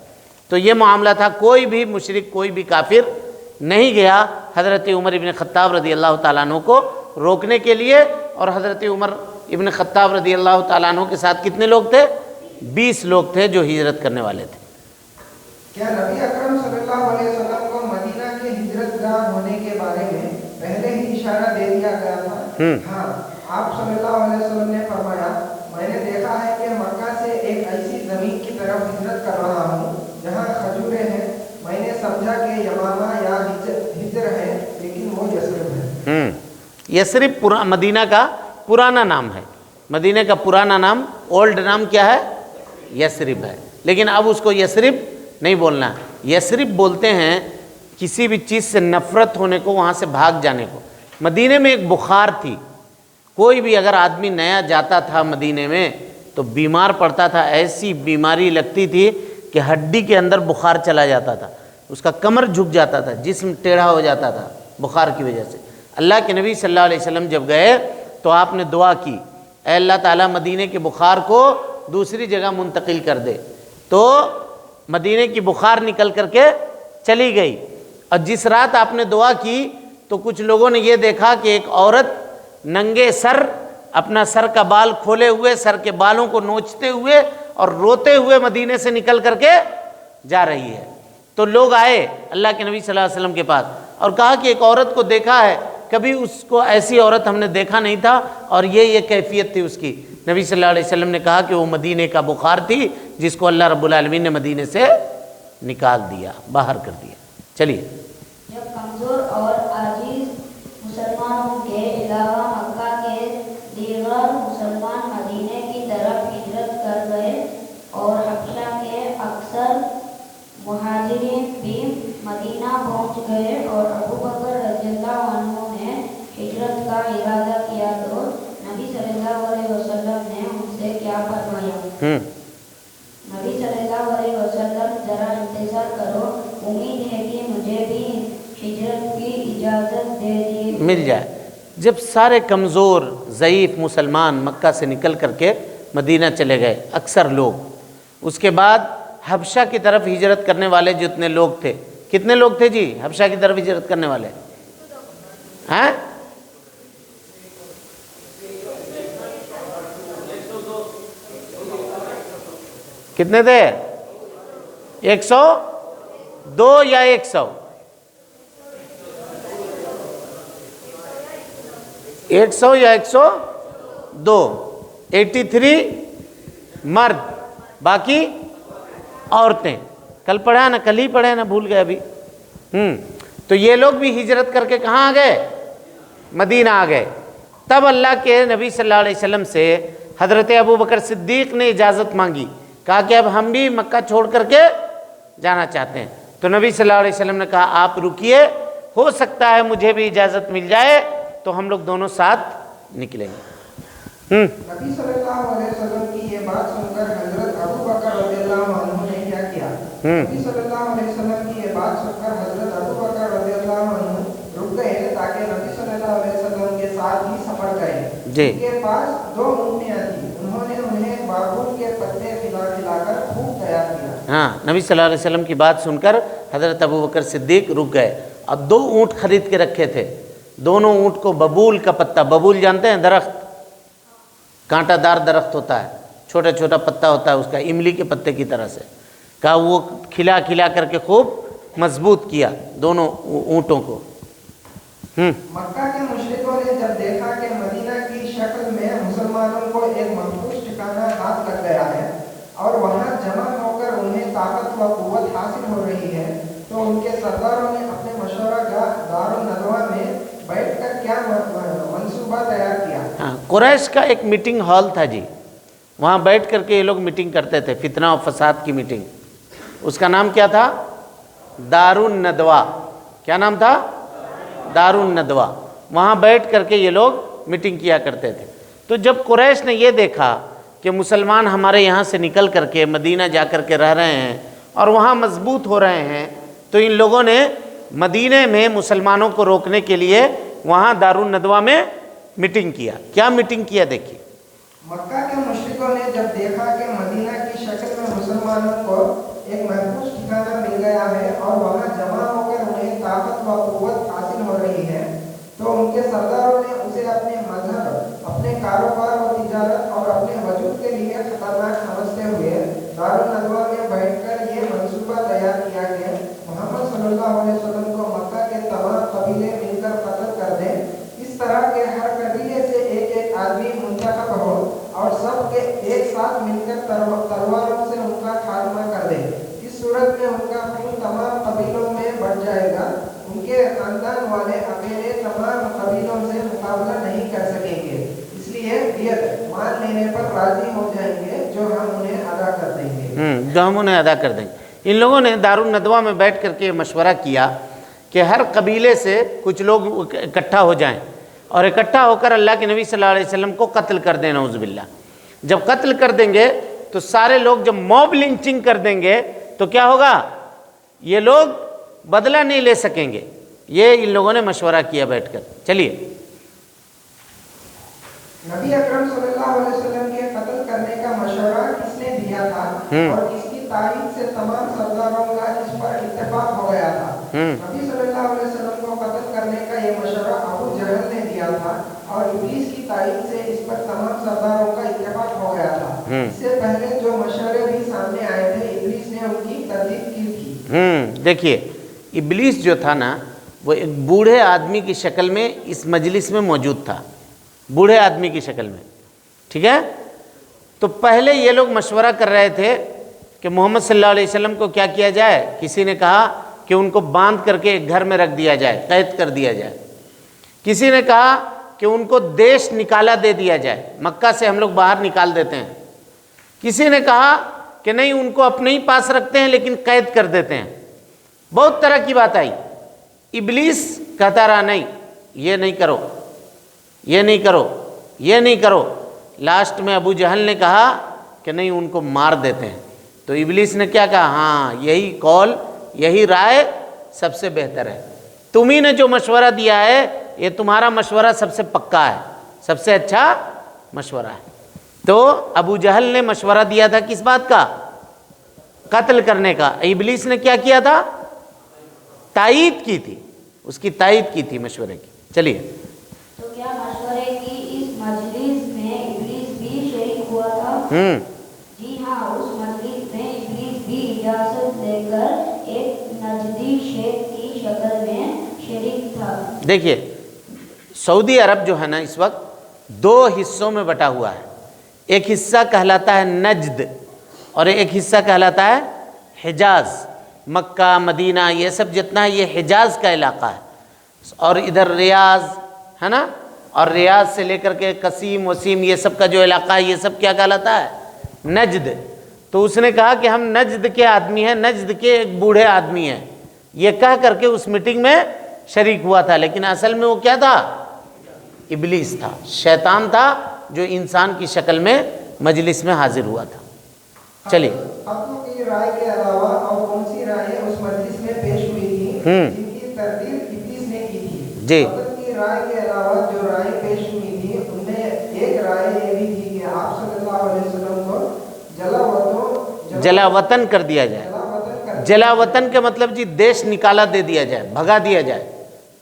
तो ये मामला था, कोई भी मुशरिक, कोई भी काफिर नहीं गया हज़रत उमर इब्न ख़त्ताब रज़ियल्लाहु ताला अन्हु को रोकने के लिए। और हज़रत उमर इब्न ख़त्ताब रज़ियल्लाहु ताला अन्हु के साथ कितने लोग थे? 20 लोग थे जो हिजरत करने वाले थे। क्या नबी अकरम सल्लल्लाहु अलैहि वसल्लम को मदीना के हिजरतगाह होने के बारे में पहले ही इशारा दे दिया गया था? हाँ, आप सल्लल्लाहु अलैहि वसल्लम ने फरमाया, मैंने देखा है कि मक्का से एक ऐसी जमीन की तरफ हिजरत कर रहा हूँ जहाँ खजूरें हैं। मैंने समझा कि यमामा या हिजर है, लेकिन वो यसरिब है। यसरिब मदीना का पुराना नाम है। मदीने का पुराना नाम, ओल्ड नाम क्या है? यसरिब है। लेकिन अब उसको यसरिब नहीं बोलना, यसरिब बोलते हैं किसी भी चीज़ से नफ़रत होने को, वहाँ से भाग जाने को। मदीने में एक बुखार थी, कोई भी अगर आदमी नया जाता था मदीने में तो बीमार पड़ता था, ऐसी बीमारी लगती थी कि हड्डी के अंदर बुखार चला जाता था, उसका कमर झुक जाता था, जिस्म टेढ़ा हो जाता था बुखार की वजह से। अल्लाह के नबी सल्लल्लाहु अलैहि वसल्लम जब गए तो आपने दुआ की, ऐ अल्लाह ताला मदीने के बुखार को दूसरी जगह मुंतकिल कर दे। तो मदीने की बुखार निकल करके चली गई। और जिस रात आपने दुआ की तो कुछ लोगों ने ये देखा कि एक औरत नंगे सर, अपना सर का बाल खोले हुए, सर के बालों को नोचते हुए और रोते हुए मदीने से निकल करके जा रही है। तो लोग आए अल्लाह के नबी सल्लल्लाहु अलैहि वसल्लम के पास और कहा कि एक औरत को देखा है, कभी उसको ऐसी औरत हमने देखा नहीं था और ये कैफियत थी उसकी। नबी सल्लल्लाहु अलैहि वसल्लम ने कहा कि वो मदीने का बुखार थी जिसको अल्लाह रब्बुल आलमीन ने मदीने से निकाल दिया, बाहर कर दिया। चलिए, जब कमजोर और आजीज मुसलमानों के अलावा मक्का के दीगर मुसलमान मदीने की तरफ हिजरत कर गए और हबशा के अक्सर मुहाजिरीन भी मदीना पहुंच गए और अबू बकर रज़ियल्लाहु अन्हु ने हिजरत का इरादा किया तो नबी सल्लल्लाहु अलैहि वसल्लम ने उनसे क्या फरमाया? नबी सल्लल्लाहु अलैहि वसल्लम, जरा इंतजार करो, उम्मीद है कि मुझे भी हिजरत की इजाज़त दे दी मिल जाए। जब सारे कमज़ोर ज़ईफ़ मुसलमान मक्का से निकल करके मदीना चले गए, अक्सर लोग, उसके बाद हबशा की तरफ हिजरत करने वाले जितने लोग थे, कितने लोग थे जी हबशा की तरफ हिजरत करने वाले? हैं? कितने थे? 102 या 100? 100 या 102? 83 मर्द, बाकी औरतें। कल पढ़ा ना, कल ही पढ़े ना, भूल गए अभी। तो ये लोग भी हिजरत करके कहाँ आ गए? मदीना आ गए। तब अल्लाह के नबी सल्लल्लाहु अलैहि वसल्लम से हज़रत अबू बकर सिद्दीक़ ने इजाज़त मांगी, कहा कि अब हम भी मक्का छोड़ करके जाना चाहते हैं। تو نبی صلی اللہ علیہ وسلم نے کہا آپ رکیے، ہو سکتا ہے مجھے بھی اجازت مل جائے تو ہم لوگ دونوں ساتھ نکلیں گے۔ نبی صلی اللہ علیہ وسلم کی یہ بات سن کر حضرت ابو بکر رضی اللہ عنہ نے کیا کیا؟ نبی صلی اللہ علیہ وسلم کی یہ بات سن کر حضرت ابو بکر رضی اللہ عنہ رک گئے تاکہ نبی صلی اللہ علیہ وسلم کے ساتھ ہی سفر کریں۔ ان کے پاس 2 اونٹیاں تھیں، انہوں نے انہیں بابول کے پتے کھلا کر خوب تیار کیا۔ ہاں، نبی صلی اللہ علیہ وسلم کی بات سن کر حضرت ابو بکر صدیق رک گئے اور 2 اونٹ خرید کے رکھے تھے۔ دونوں اونٹ کو ببول کا پتا، ببول جانتے ہیں درخت، کانٹا دار درخت ہوتا ہے، چھوٹا چھوٹا پتا ہوتا ہے اس کا، املی کے پتے کی طرح سے، کہا وہ کھلا کھلا کر کے خوب مضبوط کیا دونوں اونٹوں کو۔ مکہ کے مشرکوں نے جب دیکھا کہ مدینہ کی شکل میں مسلمانوں کو ایک محفوظ ٹھکانہ ہاتھ لگ گیا ہے اور وہاں جمع ہو کر انہیں طاقت و قوت حاصل ہو رہی ہے، تو ان کے سرداروں نے اپنے مشورہ گاہ دار الندوہ میں بیٹھ کر کیا منصوبہ تیار کیا؟ ہاں، قریش کا ایک میٹنگ ہال تھا جی، وہاں بیٹھ کر کے یہ لوگ میٹنگ کرتے تھے، فتنہ و فساد کی میٹنگ۔ اس کا نام کیا تھا؟ دار الندوہ۔ کیا نام تھا؟ دار الندوہ۔ وہاں بیٹھ کر کے یہ لوگ میٹنگ کیا کرتے تھے۔ تو جب قریش نے یہ دیکھا کہ مسلمان ہمارے یہاں سے نکل کر کے مدینہ جا کر کے رہ رہے ہیں اور وہاں مضبوط ہو رہے ہیں، تو ان لوگوں نے مدینہ میں مسلمانوں کو روکنے کے لیے وہاں دار الندوہ میں میٹنگ کیا۔ کیا میٹنگ کیا دیکھیے۔ مکہ کے مشرکوں نے جب دیکھا کہ مدینہ کی شکل میں مسلمانوں کو ایک محفوظ ٹھکانہ مل گیا ہے اور وہاں جمع ہو کر انہیں طاقت و قوت حاصل ہو رہی ہے، تو ان کے سرداروں نے اسے اپنے مذہب، اپنے کاروبار و تجارت اور اپنے وجود کے لیے خطرناک سمجھتے ہوئے دار الندوہ میں بیٹھ کر یہ منصوبہ تیار کیا کہ محمد صلی اللہ علیہ وسلم کو مکہ کے تمام قبیلے مل کر قتل کر دیں، اس طرح کے ہر قبیلے سے ایک ایک آدمی منتخب ہو اور سب کے ایک ساتھ مل کر تلواروں سے ان کا خاتمہ کر دیں۔ اس صورت میں ان کا خون تمام قبیلوں میں بڑھ جائے گا، ان کے خاندان والے اکیلے تمام قبیلوں سے مقابلہ نہیں کر سکیں گے، اس لیے دیت مان لینے پر راضی ہو جائیں گے جو ہم انہیں ادا کر دیں گے۔ ان لوگوں نے دار الندوہ میں بیٹھ کر کے مشورہ کیا کہ ہر قبیلے سے کچھ لوگ اکٹھا ہو جائیں اور اکٹھا ہو کر اللہ کے نبی صلی اللہ علیہ وسلم کو قتل کر دیں، نعوذ باللہ۔ جب قتل کر دیں گے تو سارے لوگ جب موب لنچنگ کر دیں گے تو کیا ہوگا؟ یہ لوگ بدلہ نہیں لے سکیں گے۔ یہ ان لوگوں نے مشورہ کیا بیٹھ کر۔ چلیے، نبی اکرم صلی اللہ علیہ وسلم کے قتل کرنے کا مشورہ کس نے دیا تھا اور کس کی تائید سے تمام سرداروں کا اس پر اتفاق ہو گیا تھا؟ نبی صلی اللہ علیہ وسلم کو قتل کرنے کا یہ مشورہ ابو جہل نے دیا تھا اور ابلیس کی تائید سے اس پر تمام سرداروں کا اتفاق ہو گیا تھا۔ اس سے پہلے جو مشورے بھی سامنے آئے تھے ابلیس نے ان کی تردید کی تھی۔ دیکھیے، ابلیس جو تھا نا، وہ ایک بوڑھے آدمی کی شکل میں اس مجلس میں موجود تھا، بوڑھے آدمی کی شکل میں، ٹھیک ہے؟ تو پہلے یہ لوگ مشورہ کر رہے تھے کہ محمد صلی اللہ علیہ وسلم کو کیا کیا جائے۔ کسی نے کہا کہ ان کو باندھ کر کے ایک گھر میں رکھ دیا جائے، قید کر دیا جائے۔ کسی نے کہا کہ ان کو دیش نکالا دے دیا جائے، مکہ سے ہم لوگ باہر نکال دیتے ہیں۔ کسی نے کہا کہ نہیں، ان کو اپنے ہی پاس رکھتے ہیں لیکن قید کر دیتے ہیں۔ بہت طرح کی بات آئی۔ ابلیس کہتا رہا نہیں، یہ نہیں کرو، یہ نہیں کرو، یہ نہیں کرو۔ لاسٹ میں ابو جہل نے کہا کہ نہیں، ان کو مار دیتے ہیں۔ تو ابلیس نے کیا کہا؟ ہاں، یہی قول، یہی رائے سب سے بہتر ہے، تمہیں نے جو مشورہ دیا ہے یہ تمہارا مشورہ سب سے پکا ہے، سب سے اچھا مشورہ ہے۔ تو ابو جہل نے مشورہ دیا تھا کس بات کا؟ قتل کرنے کا۔ ابلیس نے کیا کیا تھا؟ تائید کی تھی، اس کی تائید کی تھی مشورے کی۔ چلیے، تو کیا مشورے کی اس مجلس میں ابلیس بھی شریک ہوا تھا؟ جی ہاں، اس مجلس میں ابلیس بھی اجازت لے کر ایک نجدی شیخ کی شکل میں شریک تھا۔ دیکھیے، سعودی عرب جو ہے نا اس وقت 2 حصوں میں بٹا ہوا ہے۔ ایک حصہ کہلاتا ہے نجد اور ایک حصہ کہلاتا ہے حجاز۔ مکہ، مدینہ، یہ سب جتنا ہے یہ حجاز کا علاقہ ہے، اور ادھر ریاض ہے نا، اور ریاض سے لے کر کے قسیم، وسیم، یہ سب کا جو علاقہ ہے یہ سب کیا کہلاتا ہے؟ نجد۔ تو اس نے کہا کہ ہم نجد کے آدمی ہیں، نجد کے ایک بوڑھے آدمی ہیں، یہ کہہ کر کے اس میٹنگ میں شریک ہوا تھا، لیکن اصل میں وہ کیا تھا؟ ابلیس تھا، شیطان تھا جو انسان کی شکل میں مجلس میں حاضر ہوا تھا۔ چلیے، خاتموں کی رائے کے علاوہ اور کون سی رائے اس مجلس میں پیش ہوئی تھی جن کی تردید ابلیس نے کی تھی؟ جی، خاتم کی رائے کے علاوہ جو رائے پیش ہوئی تھی ان میں ایک رائے یہ بھی تھی کہ آپ صلی اللہ علیہ وسلم کو جلا وطن کر دیا جائے۔ جلا وطن کے مطلب جی دیش نکالا دے دیا جائے، بھگا دیا جائے،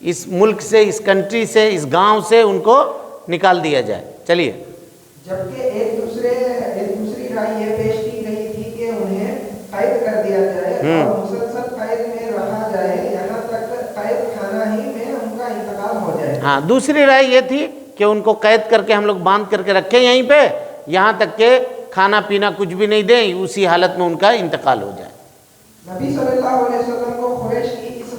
اس ملک سے، اس کنٹری سے، اس گاؤں سے ان کو نکال دیا جائے۔ چلیے، جبکہ ایک دوسری رائے یہ پیش کی گئی تھی کہ انہیں قید کر دیا جائے اور مسلسل قید میں رکھا جائے یہاں تک قید خانہ ہی میں ان کا انتقال ہو جائے۔ ہاں، دوسری رائے یہ تھی کہ ان کو قید کر کے ہم لوگ باندھ کر کے رکھیں یہیں پہ، یہاں تک کہ کھانا پینا کچھ بھی نہیں دیں، اسی حالت میں ان کا انتقال ہو جائے۔ نبی صلی اللہ علیہ وسلم کو قریش کی اس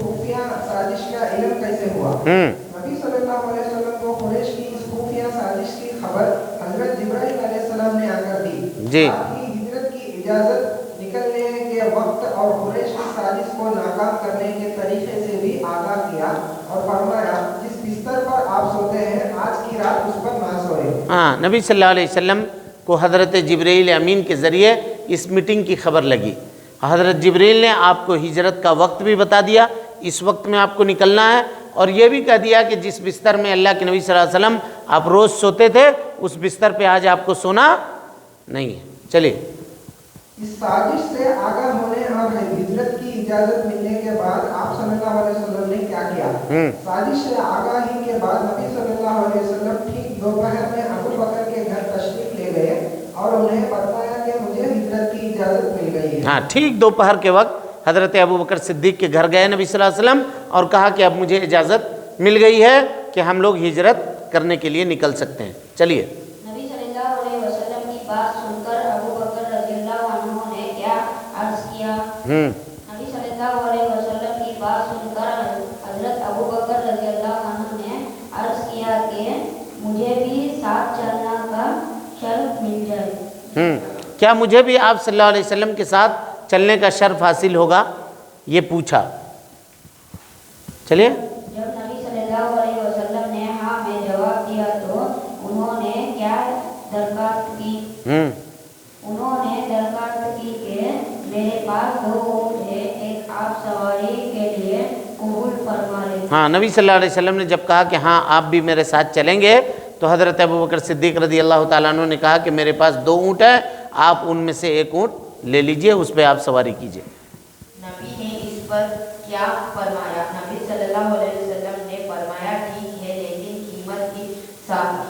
خفیہ سازش کا علم کیسے ہوا؟ نبی صلی اللہ علیہ وسلم کو قریش کی اس خفیہ سازش کی خبر حضرت جبرائیل علیہ السلام نے آ کر دی۔ جی، ساتھ ہی ہجرت کی اجازت نکلنے کے وقت اور قریش کی سازش کو ناکام کرنے کے طریقے سے بھی آگاہ کیا اور فرمایا جس بستر پر آپ سوتے ہیں آج کی رات اس پر نہ سوئے۔ ہاں، نبی صلی اللہ علیہ وسلم کو حضرت جبرائیل امین کے ذریعے اس میٹنگ کی خبر لگی۔ حضرت جبرائیل نے آپ کو ہجرت کا وقت بھی بتا دیا، اس وقت میں آپ کو نکلنا ہے، اور یہ بھی کہہ دیا کہ جس بستر میں اللہ کے نبی صلی اللہ علیہ وسلم آپ روز سوتے تھے اس بستر پہ آج آپ کو سونا نہیں ہے۔ چلیے، اس سازش سے آگاہ ہونے اور ہجرت کی اجازت ملنے کے بعد آپ صلی اللہ علیہ وسلم نے کیا کیا؟ سازش سے آگاہی کے بعد نبی صلی اللہ علیہ وسلم ٹھیک دوپہر میں ابو بکر کے گھر تشریف لے گئے اور انہیں بتایا کہ مجھے ہجرت کی اجازت مل گئی ہے۔ ہاں، ٹھیک دوپہر کے وقت حضرت ابو بکر صدیق کے گھر گئے نبی صلی اللہ علیہ وسلم اور کہا کہ اب مجھے اجازت مل گئی ہے کہ ہم لوگ ہجرت کرنے کے لیے نکل سکتے ہیں۔ چلیے، نبی صلی اللہ علیہ وسلم کی بات سن کر ابو بکر رضی اللہ عنہ نے کیا عرض کیا؟ نبی صلی اللہ علیہ وسلم کی بات سن کر حضرت ابو بکر رضی اللہ عنہ نے عرض کیا کہ مجھے بھی ساتھ چلنا کا شرف مل جائے۔ کیا مجھے بھی آپ صلی اللہ علیہ وسلم کے ساتھ چلنے کا شرف حاصل ہوگا؟ یہ پوچھا۔ چلیے، جب نبی صلی اللہ علیہ وسلم نے ہاں میں جواب دیا تو انہوں نے کیا درخواست کی؟ انہوں نے درخواست کی کہ میرے پاس 2 اونٹ ہے، ایک آپ سواری کے لیے قبول فرما لیں۔ ہاں، نبی صلی اللہ علیہ وسلم نے جب کہا کہ ہاں آپ بھی میرے ساتھ چلیں گے تو حضرت ابو بکر صدیق رضی اللہ تعالیٰ عنہ نے کہا کہ میرے پاس 2 اونٹ ہیں، آپ ان میں سے ایک اونٹ لے لیجئے، اس پہ آپ سواری کیجئے۔ نبی نے اس پر کیا فرمایا؟ نبی صلی اللہ علیہ وسلم نے فرمایا ٹھیک ہے، لیکن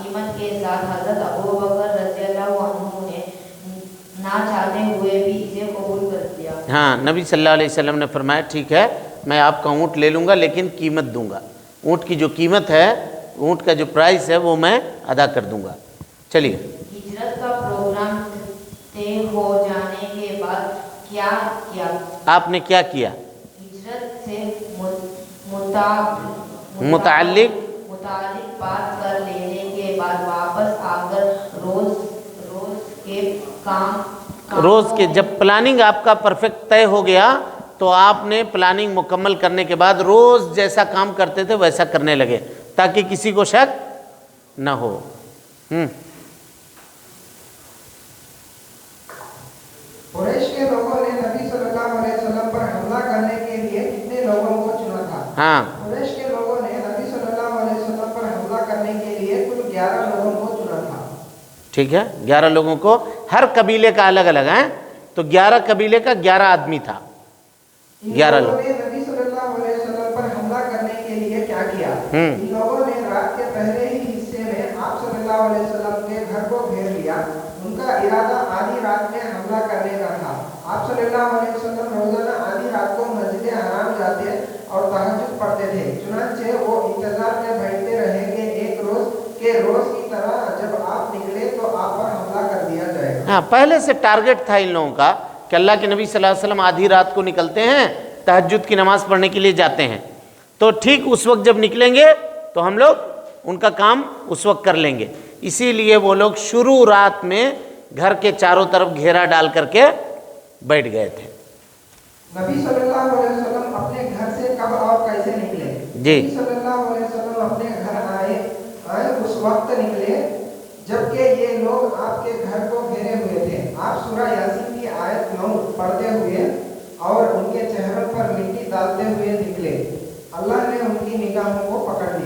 قیمت کے ساتھ حضرت ابو بکر رضی اللہ عنہ نے نہ چاہتے ہوئے بھی اسے قبول کر لیا۔ ہاں، نبی صلی اللہ علیہ وسلم نے فرمایا ٹھیک ہے، میں آپ کا اونٹ لے لوں گا لیکن قیمت دوں گا، اونٹ کی جو قیمت ہے، اونٹ کا جو پرائس ہے وہ میں ادا کر دوں گا۔ چلیے، ہجرت کا پروگرام طے ہو جانے کے بعد کیا کیا؟ آپ نے کیا کیا؟ ہجرت سے متعلق بات کر لینے کے بعد واپس آ کر روز کے جب پلاننگ آپ کا پرفیکٹ طے ہو گیا تو آپ نے پلاننگ مکمل کرنے کے بعد روز جیسا کام کرتے تھے ویسا کرنے لگے تاکہ کسی کو شک نہ ہو۔ قریش کے لوگوں نے نبی صلی اللہ علیہ وسلم پر حملہ کرنے کے لیے کتنے لوگوں کو چنا تھا؟ ہاں، قریش کے لوگوں نے نبی صلی اللہ علیہ وسلم پر حملہ کرنے کے لیے کل 11 لوگوں کو چنا تھا۔ ٹھیک ہے، 11 لوگوں کو، ہر قبیلے کا الگ الگ ہے، تو 11 قبیلے کا 11 آدمی تھا۔ 11 لوگ نے نبی صلی اللہ علیہ وسلم پر حملہ کرنے کے لیے کیا کیا؟ ان لوگوں نے رات کے پہلے ہی حصے میں آپ صلی اللہ علیہ وسلم کے گھر کو گھیر لیا۔ ان کا ارادہ آدھی رات میں حملہ کرنے کا تھا۔ آپ صلی اللہ علیہ وسلم روزانہ آدھی رات کو مسجد حرام جاتے اور تہجد پڑھتے تھے، چنانچہ وہ انتظار میں بیٹھتے رہے کہ ایک روز کی طرح جب آپ نکلے تو آپ پر حملہ کر دیا جائے گا۔ ہاں، پہلے سے ٹارگٹ تھا ان لوگوں کا کہ اللہ کے نبی صلی اللہ علیہ وسلم آدھی رات کو نکلتے ہیں، تہجد کی نماز پڑھنے کے لیے جاتے ہیں، تو ٹھیک اس وقت جب نکلیں گے تو ہم لوگ ان کا کام اس وقت کر لیں گے۔ اسی لیے وہ لوگ شروع رات میں گھر کے چاروں طرف گھیرا ڈال کر کے بیٹھ گئے تھے۔ नबी सल्लल्लाहु अलैहि वसल्लम अपने घर से कब और कैसे निकले? जी। नबी सल्लल्लाहु अलैहि वसल्लम अपने घर आए उस वक्त निकले जबकि ये लोग आपके घर को घेरे हुए थे। आप सूरह यासीन की आयत 9 पढ़ते हुए और उनके चेहरों पर मिट्टी डालते हुए निकले। अल्लाह ने उनकी निगाहों को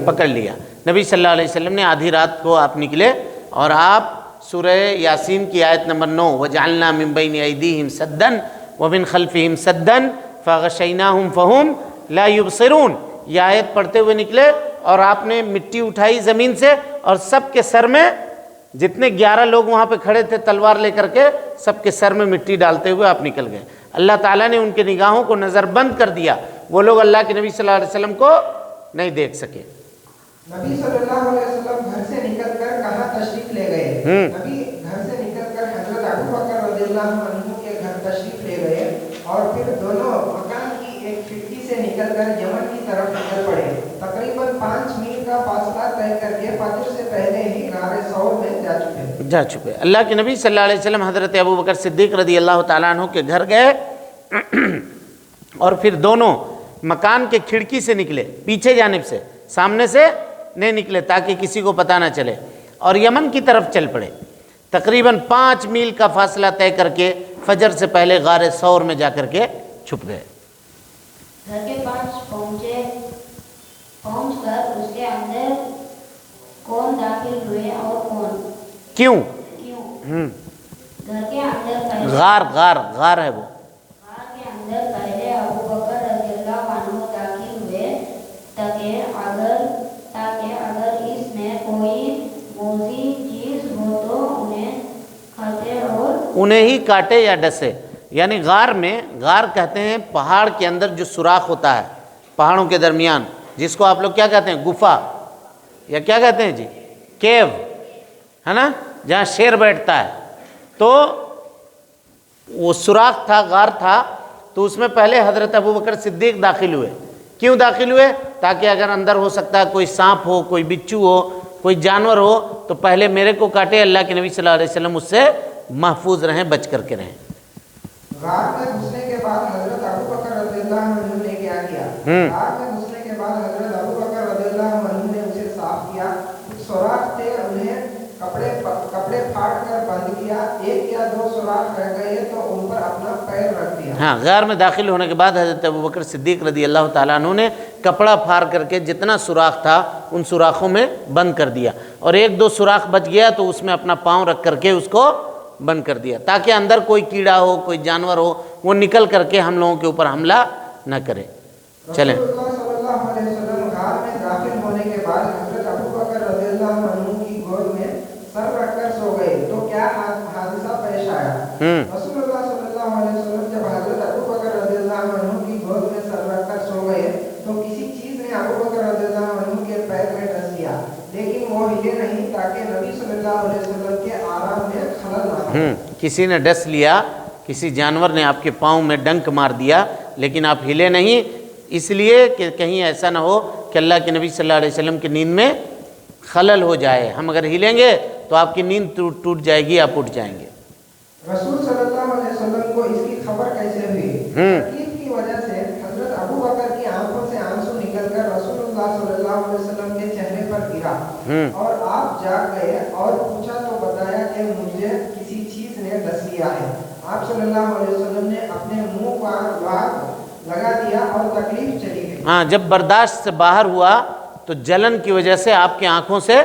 पकड़ लिया। नबी सल्लल्लाहु अलैहि वसल्लम ने आधी रात को आप निकले और आप सूरह यासीन की आयत नंबर 9 वजअलना मिन बैनि ऐदीहिम सद्दन व मिन खल्फिहिम सद्दन फगशयनाहुम फहुम ला युबसिरून, ये आयत पढ़ते हुए निकले और आपने मिट्टी उठाई ज़मीन से और सबके सर में, जितने 11 लोग वहाँ पे खड़े थे तलवार लेकर के, सबके सर में मिट्टी डालते हुए आप निकल गए। अल्लाह ताला ने उनके निगाहों को नज़रबंद कर दिया, वो लोग अल्लाह के नबी सल्लल्लाहु अलैहि वसल्लम को नहीं देख सके। नबी सल्लल्लाहु अलैहि वसल्लम घर से निकलकर कहाँ तशरीफ ले गए? नबी घर से निकलकर हजरत अबू बकर रज़ियल्लाहु अन्हु के घर तशरीफ ले गए और फिर दोनों मकान की एक खिड़की से निकलकर यमन की तरफ निकल पड़े। तकरीबन 5 मील का फासला तय करके फजर से पहले ही गारे सौर में जा चुके। अल्लाह के नबी सल्लल्लाहु अलैहि वसल्लम हजरत अबू बकर सिद्दीक रज़ी अल्लाह ताला अन्हु के घर गए और फिर दोनों मकान के खिड़की से निकले, पीछे जानिब से, सामने से नहीं निकले ताकि किसी को पता ना चले, और यमन की तरफ चल पड़े। तकरीबन 5 मील का फासला तय करके फजर से पहले गारे सौर में जाकर के छुप गए। घर के पास पहुंचकर उसके अंदर कौन दाखिल हुए और कौन क्यों? घर के अंदर पहले गार है वो। गार के अंदर पहले अबू बकर रज़ियल्लाहु अन्हु दाखिल हुए ताकि अगर इसमें कोई मोजी चीज हो तो उन्हें खाते और उन्हें ही काटे या डसे। यानी गार कहते हैं पहाड़ के अंदर जो सुराख होता है पहाड़ों के दरमियान, जिसको आप लोग क्या कहते हैं, गुफा या क्या कहते हैं जी, केव, है ना, जहाँ शेर बैठता है। तो वो सुराख था, गार था, तो उसमें पहले हजरत अबू बकर सिद्दीक दाखिल हुए। क्यों दाखिल हुए? ताकि अगर अंदर हो सकता है कोई सांप हो, कोई बिच्छू हो, कोई जानवर हो, तो पहले मेरे को काटे, अल्लाह के नबी सल्लल्लाहु अलैहि वसल्लम उससे महफूज रहें, बच करके रहें। गार में घुसने के बाद हजरत अबू बकर रज़ियल्लाहु अन्हु ने क्या किया? गार में घुसने के बाद हजरत अबू बकर रज़ियल्लाहु अन्हु ने उसे साफ किया। कुछ सुराख थे, उन्हें कपड़े फाड़ कर बंद किया। 1 या 2 सुराख रह गए तो उन पर अपना पैर रख दिया। हाँ, गार में दाखिल होने के बाद हजरत अबू बकर सिद्दीक रज़ी अल्लाह ताला अन्हु ने कपड़ा फाड़ करके जितना सुराख था उन सुराखों में बंद कर दिया, और 1-2 सुराख बच गया तो उसमें अपना पाँव रख करके उसको बंद कर दिया, ताकि अंदर कोई कीड़ा हो, कोई जानवर हो, वो निकल करके हम लोगों के ऊपर हमला न करे। चलें। रसूलुल्लाह सल्लल्लाहु अलैहि वसल्लम गार में दाखिल होने के बाद हजरत अबू बकर रज़ियल्लाहु अन्हु की गोद में सर रखकर सो गए, तो क्या हादसा पेश आया? रसूलुल्लाह सल्लल्लाहु अलैहि वसल्लम जब हजरत अबू बकर रज़ियल्लाहु अन्हु की गोद में सर रखकर सो गए तो किसी चीज ने अबू बकर रज़ियल्लाहु अन्हु के पैर में डस दिया, लेकिन वो हिले नहीं ताकि नबी सल्लल्लाहु अलैहि वसल्लम के आराम में खलल ना हो। किसी ने डस लिया, किसी जानवर ने आपके पाँव में डंक मार दिया, लेकिन आप हिले नहीं, इसलिए कि कहीं ऐसा ना हो कि अल्लाह के नबी सल्लल्लाहु अलैहि वसल्लम की नींद में खलल हो जाए। हम अगर हिलेंगे तो आपकी नींद टूट जाएगी, आप उठ जाएंगे। रसूल सल्लल्लाहु अलैहि वसल्लम को इसकी खबर कैसे हुई? तकलीफ की वजह से हजरत अबू बकर की आंखों से आंसू निकलकर रसूलुल्लाह सल्लल्लाहु अलैहि वसल्लम के चेहरे पर गिरा और आप जाग गए और पूछा तो बताया कि मुझे किसी चीज ने डस लिया है। आप सल्लल्लाहु अलैहि वसल्लम ने अपने मुंह पर वार लगा दिया और तकलीफ चली गई। हाँ, जब बर्दाश्त से बाहर हुआ तो जलन की वजह से आपकी आंखों से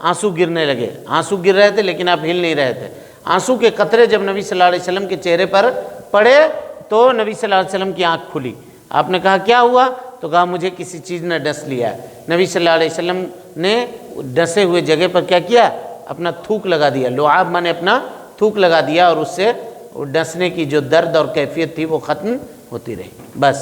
आंसू गिरने लगे। आंसू गिर रहे थे लेकिन आप हिल नहीं रहे थे। आंसू के कतरे जब नबी सल्लल्लाहु अलैहि वसल्लम के चेहरे पर पड़े तो नबी सल्लल्लाहु अलैहि वसल्लम की आंख खुली। आपने कहा क्या हुआ? तो कहा मुझे किसी चीज़ ने डस लिया है। नबी सल्लल्लाहु अलैहि वसल्लम ने डसे हुए जगह पर क्या किया? अपना थूक लगा दिया। लुआब माने अपना थूक लगा दिया और उससे डसने की जो दर्द और कैफियत थी वो ख़त्म होती रही। बस।